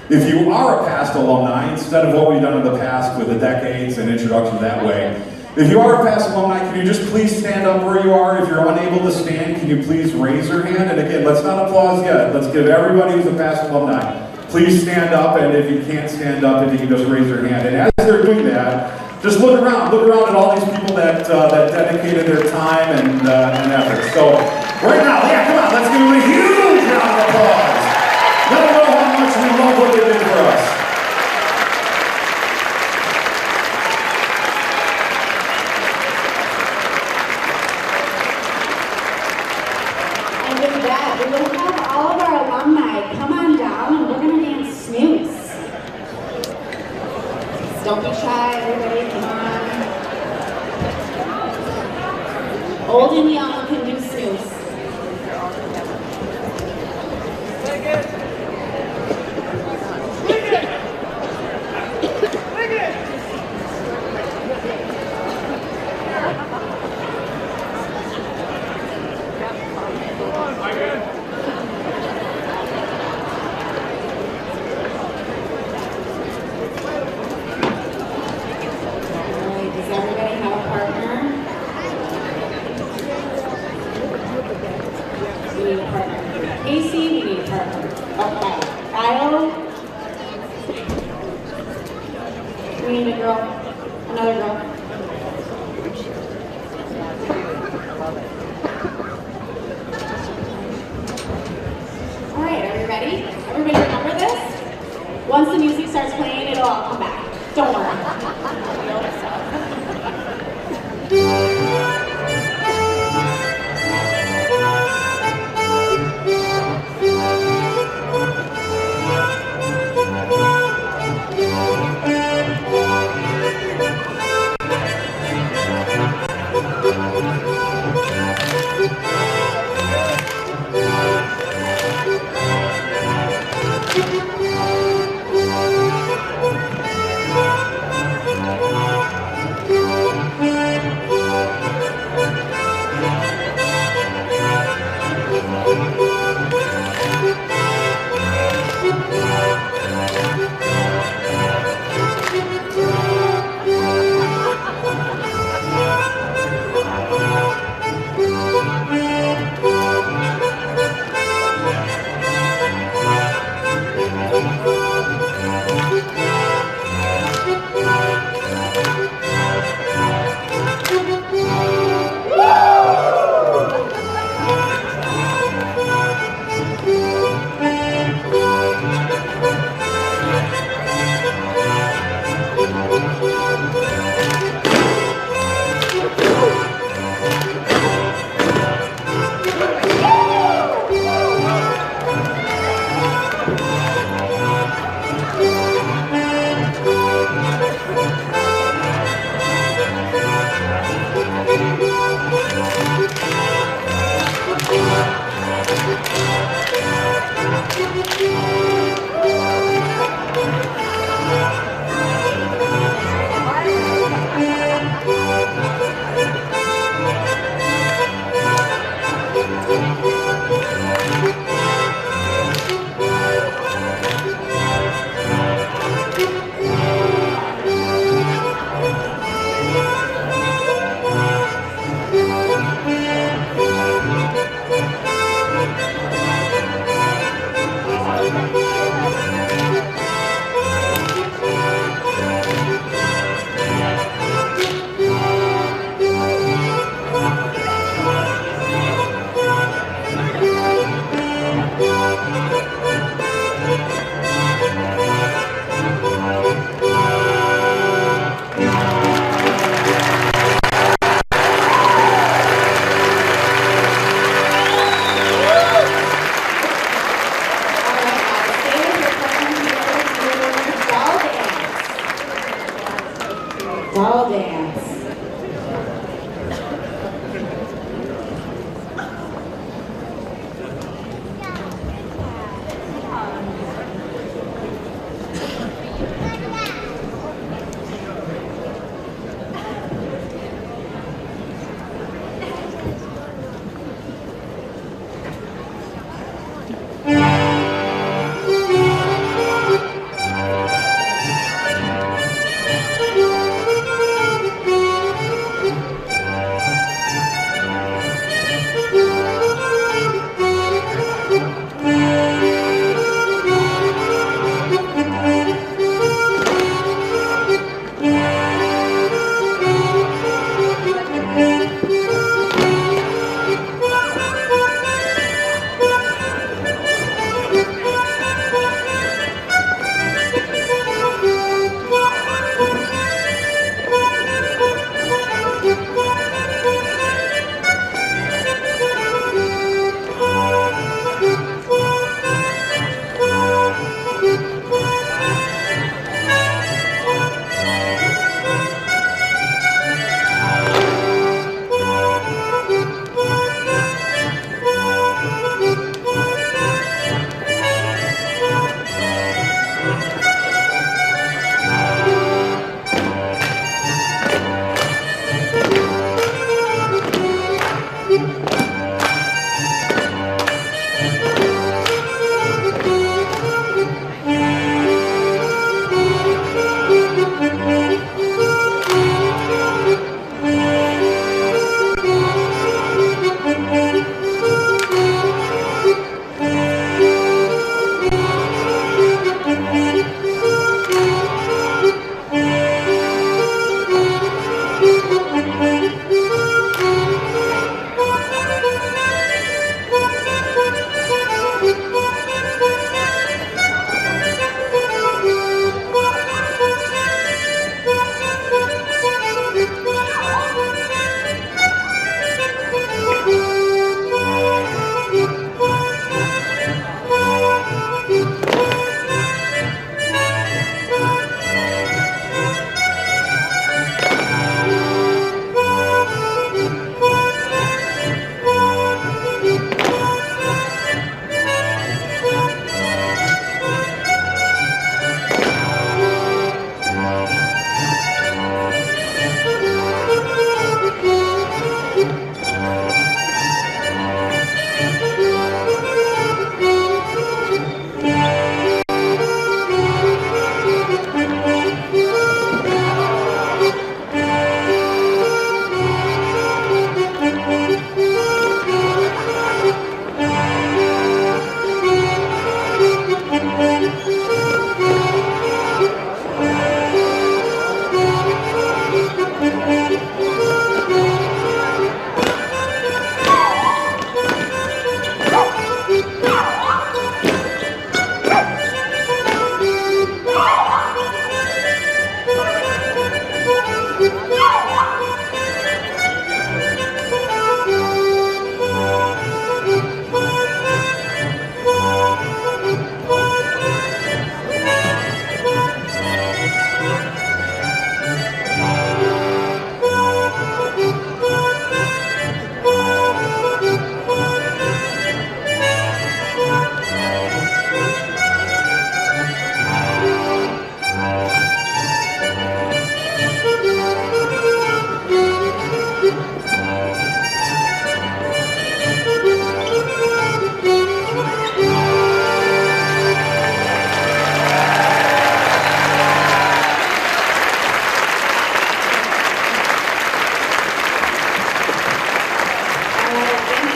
if you are a past alumni, instead of what we've done in the past with the decades and introduction that way, If you are a past alumni, can you just please stand up where you are? If you're unable to stand, can you please raise your hand? And again, let's not applause yet. Let's give everybody who's a past alumni. Please stand up, and if you can't stand up, if you can just raise your hand. And as they're doing that, just look around at all these people that dedicated their time and effort. So right now, yeah, come on, let's give them a huge round of applause. Let them know how much we love what they did for us. And with that, we will have all of our alumni come on down and we're going to dance snooze. Don't be shy, everybody, come on. Old and young can do snooze. Does everybody have a partner?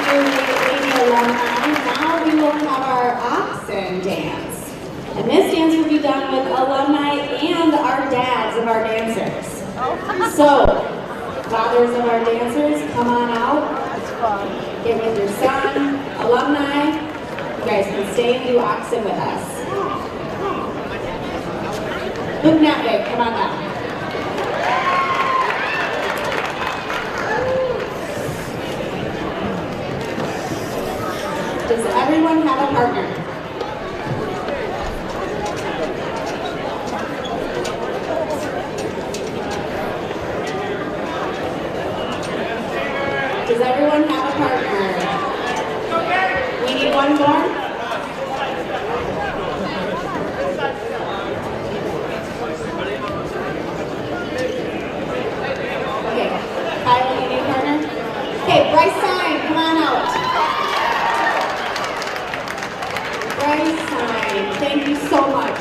Lady alumni. Now we will have our oxen dance. And this dance will be done with alumni and our dads of our dancers. So, fathers of our dancers, come on out. Get with your son, alumni. You guys can stay and do oxen with us. Luke Natwig, come on out. Does everyone have a partner? Does everyone have a partner? We need one more? Okay, Kyle, you need a partner? Okay, Bryce Stein, come on out. Bryce Stein, thank you so much.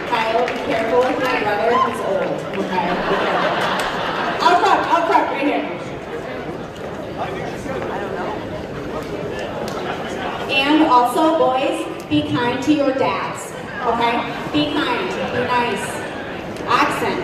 Kyle, be careful with my brother, he's old. Okay, be careful. Out front, right here. And also, boys, be kind to your dads, okay? Be kind, be nice. Oxen.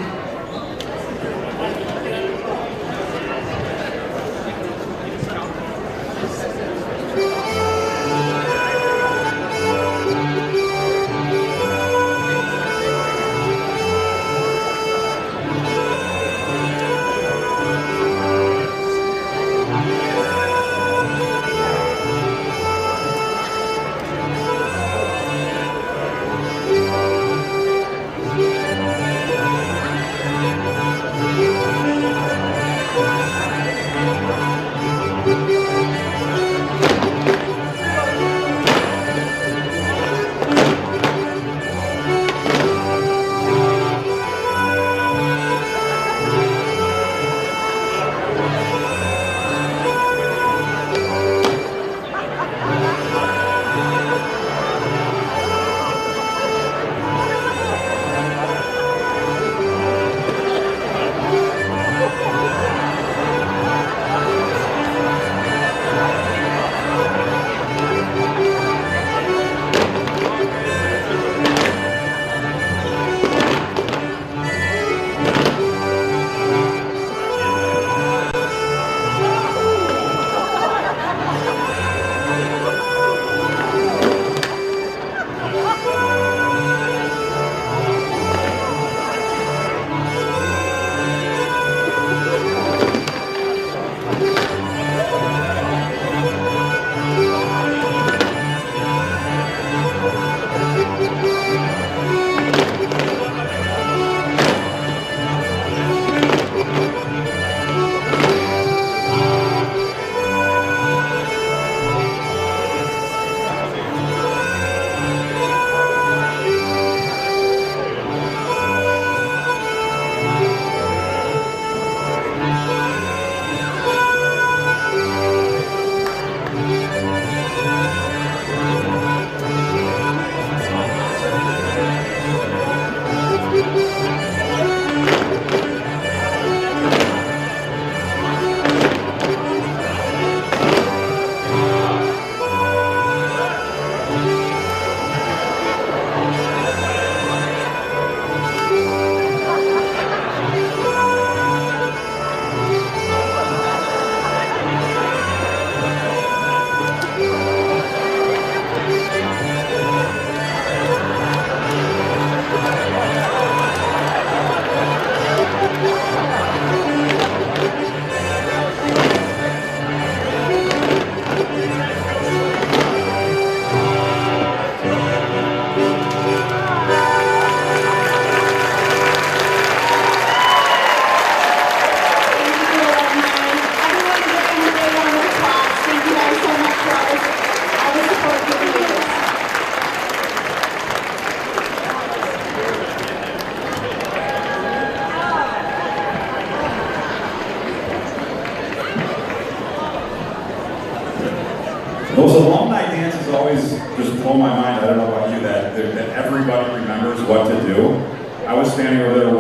Those alumni dances always just blow my mind. I don't know about you, that everybody remembers what to do. I was standing over there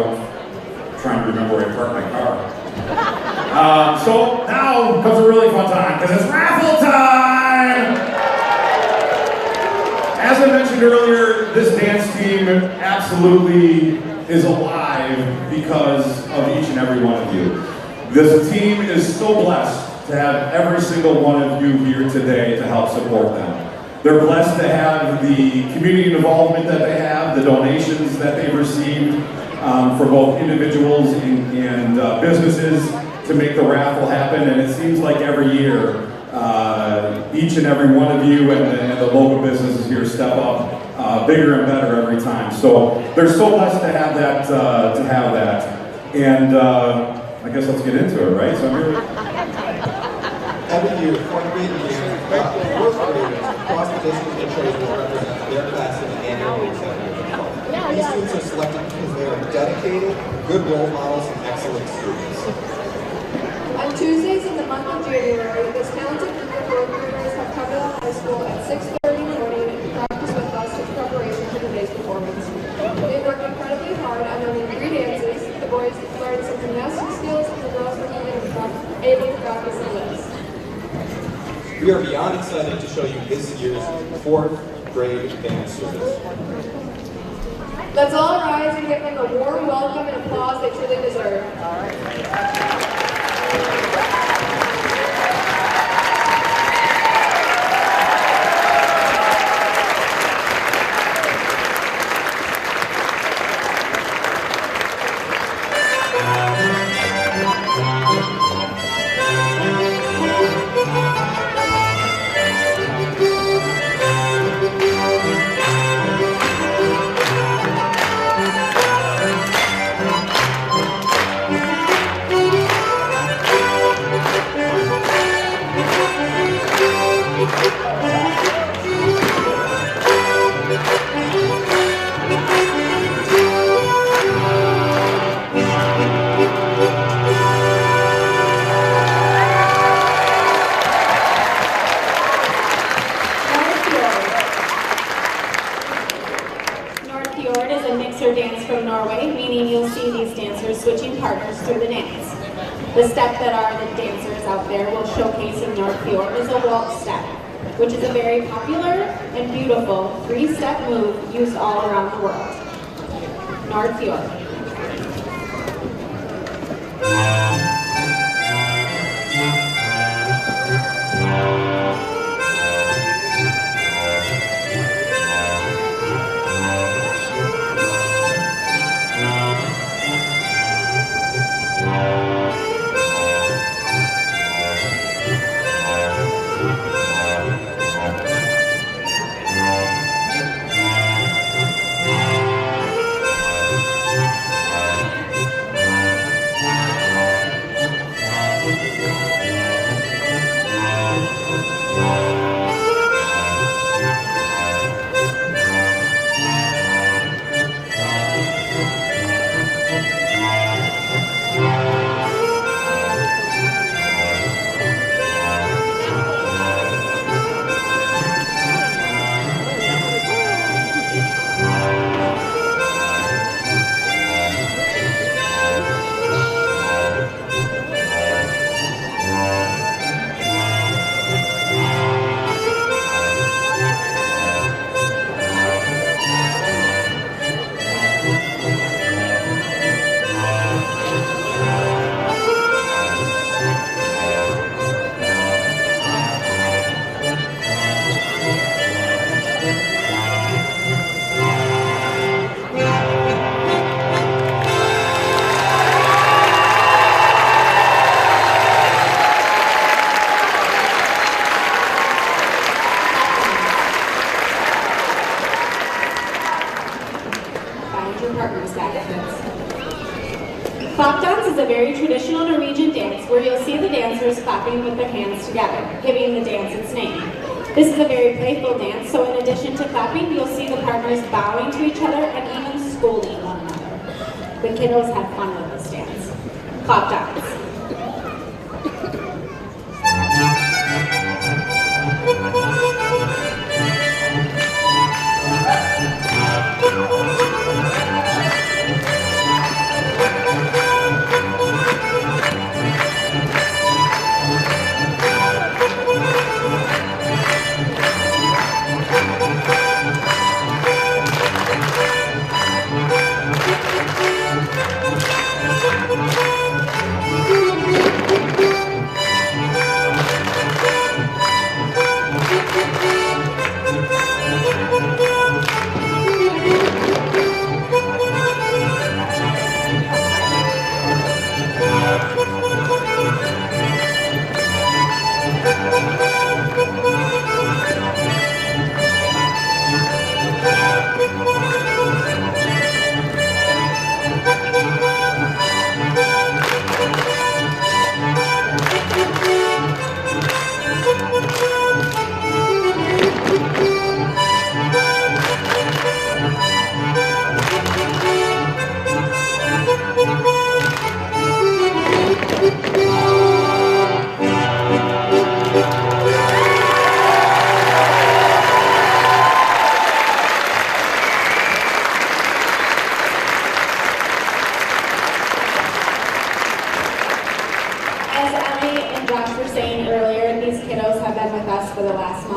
trying to remember where I parked my car. So now comes a really fun time, because it's raffle time! As I mentioned earlier, this dance team absolutely is alive because of each and every one of you. This team is so blessed to have every single one of you here today to help support them. They're blessed to have the community involvement that they have, the donations that they've received from both individuals and businesses to make the raffle happen. And it seems like every year, each and every one of you and the local businesses here step up bigger and better every time. So they're so blessed to have that. And I guess let's get into it, right? So I'm really... Every year, 4th grade and first graders across the district and trades will represent their class in the annual Norse Afternoon of Fun. These students are selected because they are dedicated, good role models, and excellent students. On Tuesdays in the month of January, this talented group of 4th graders have come to the high school at 6:30 in the morning to practice with us in preparation for today's performance. They worked incredibly hard on learning 3 dances. The boys learned some gymnastic skills, and the girls were able to practice the lips. We are beyond excited to show you this year's 4th grade dance service. Let's all rise and give them the warm welcome and applause they truly deserve. Dance from Norway, meaning you'll see these dancers switching partners through the dance. The step that our dancers out there will showcase in North Fjord is a waltz step, which is a very popular and beautiful 3-step move used all around the world. North Fjord. Clap dance is a very traditional Norwegian dance where you'll see the dancers clapping with their hands together, giving the dance its name. This is a very playful dance, so in addition to clapping, you'll see the partners bowing to each other and even scolding one another. The kiddos have fun with this dance. Clap dance.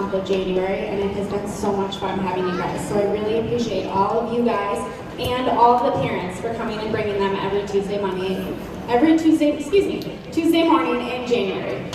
month of January, and it has been so much fun having you guys. So I really appreciate all of you guys and all of the parents for coming and bringing them every Tuesday morning in January.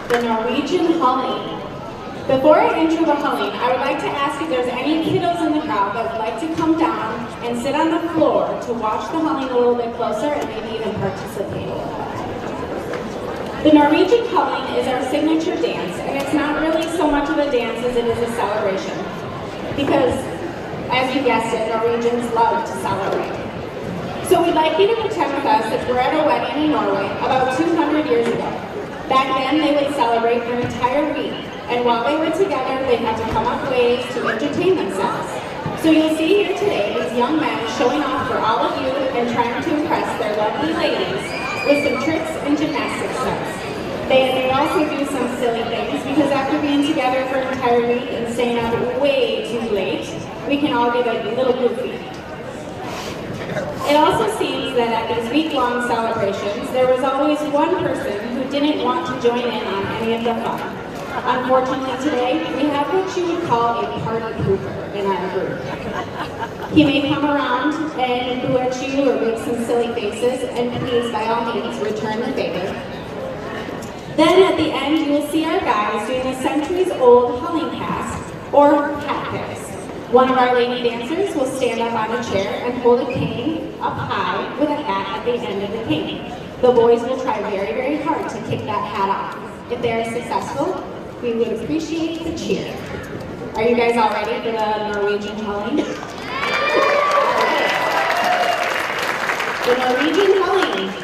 The Norwegian Hulling. Before I intro the Hulling, I would like to ask if there's any kiddos in the crowd that would like to come down and sit on the floor to watch the Hulling a little bit closer and maybe even participate a little bit. The Norwegian Hulling is our signature dance, and it's not really so much of a dance as it is a celebration. Because, as you guessed it, Norwegians love to celebrate. So we'd like you to pretend with us that we're at a wedding in Norway about 200 years ago. Back then, they would celebrate for an entire week, and while they were together, they'd have to come up with ways to entertain themselves. So you'll see here today these young men showing off for all of you and trying to impress their lovely ladies with some tricks and gymnastic stunts. They also do some silly things, because after being together for an entire week and staying up way too late, we can all get a little goofy. It also seems that at these week-long celebrations, there was always one person who didn't want to join in on any of the fun. Unfortunately today, we have what you would call a party pooper in our group. He may come around and boo at you or make some silly faces, and please, by all means, return the favor. Then at the end, you will see our guys doing a centuries-old hulling pass, or hat picks. One of our lady dancers will stand up on a chair and hold a cane up high with a hat at the end of the cane. The boys will try very, very hard to kick that hat off. If they are successful, we would appreciate the cheer. Are you guys all ready for the Norwegian hulling? The Norwegian hulling.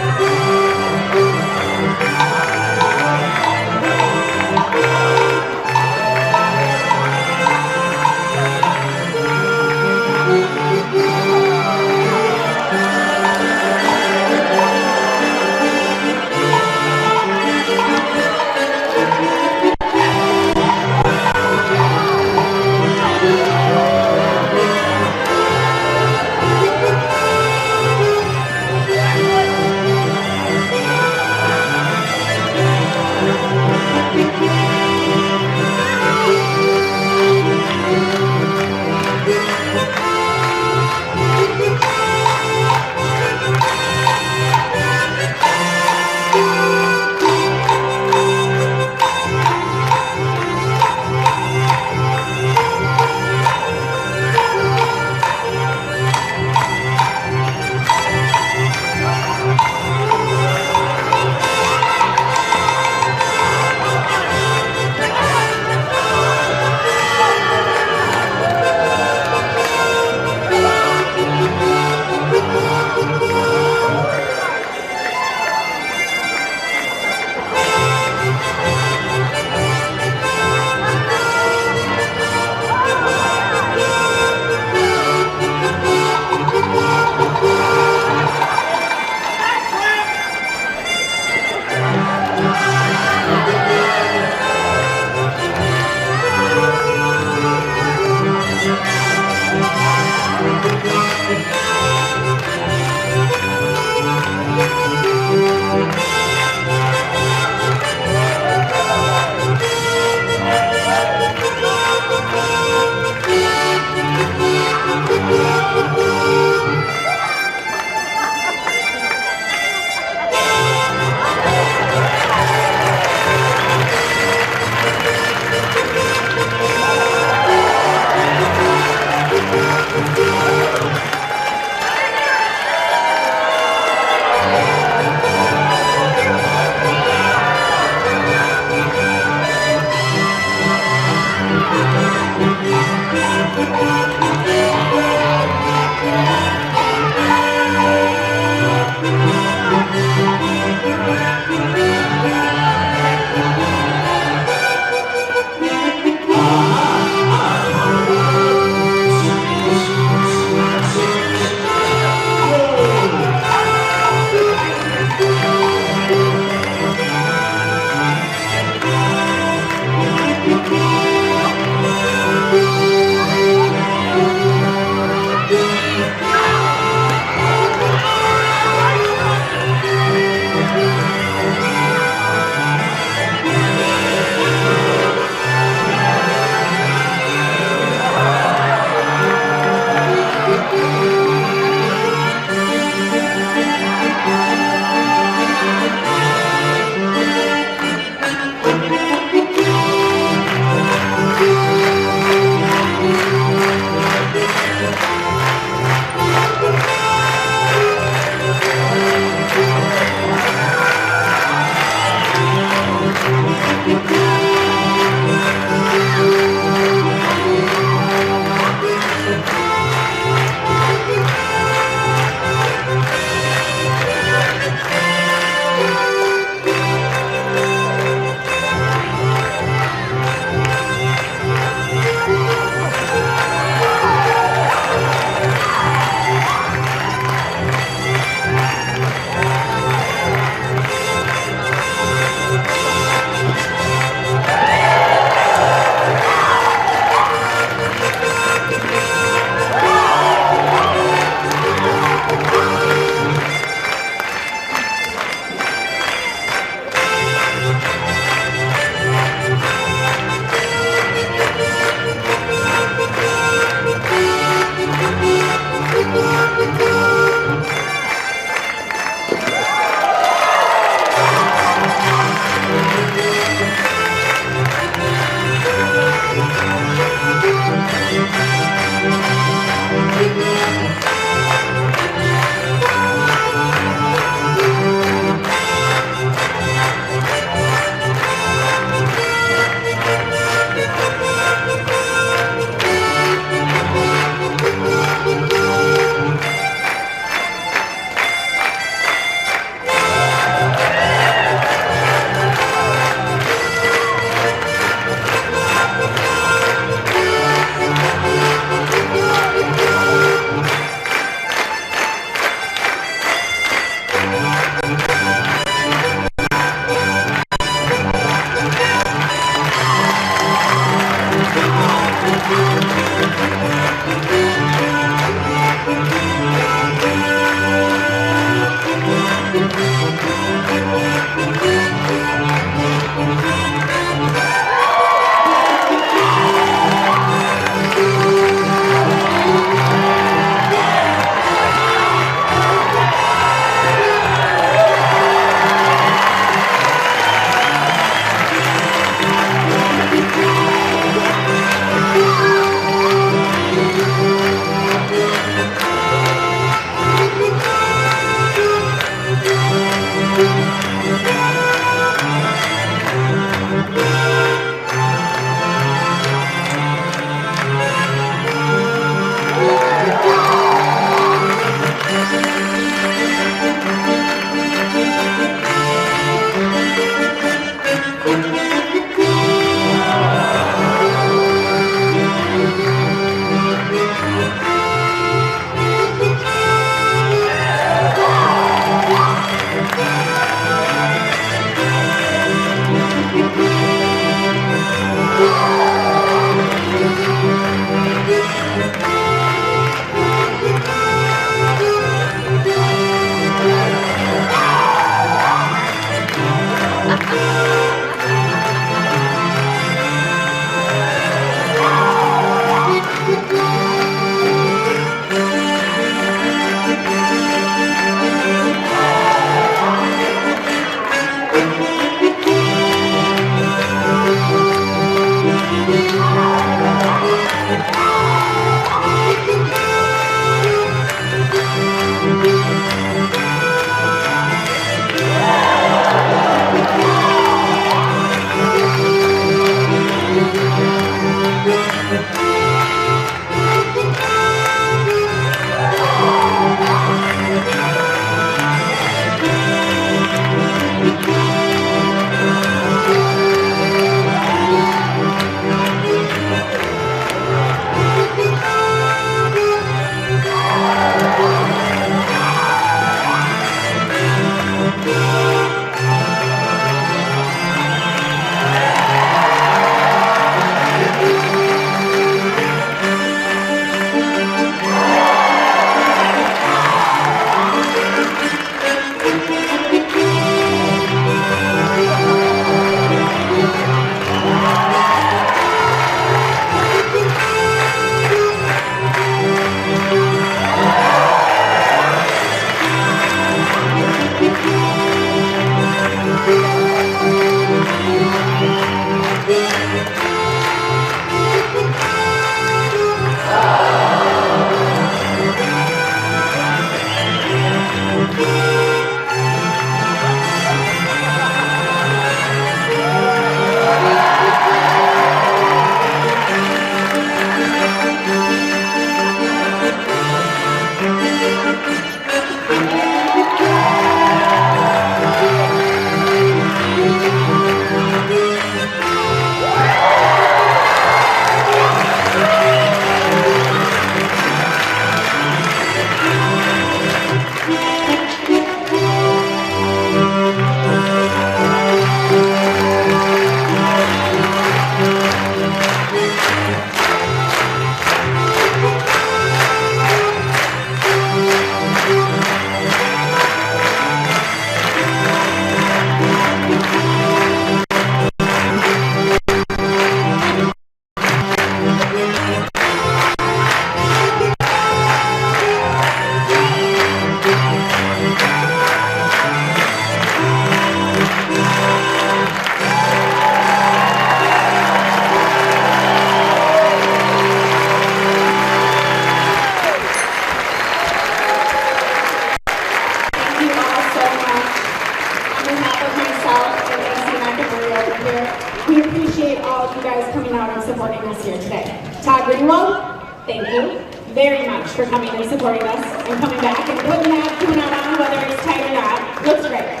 We appreciate all of you guys coming out and supporting us here today. Todd Greenwald, thank you very much for coming and supporting us and coming back and putting that tune on, whether it's tight or not. Looks great.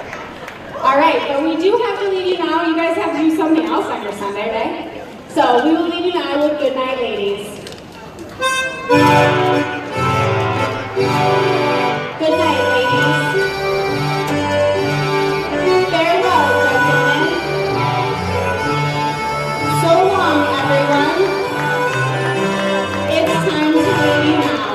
All right, but we do have to leave you now. You guys have to do something else on your Sunday, right? So we will leave you now with Good Night, Ladies. Good night, ladies. Farewell, gentlemen. So long, everyone. It's time to leave you now.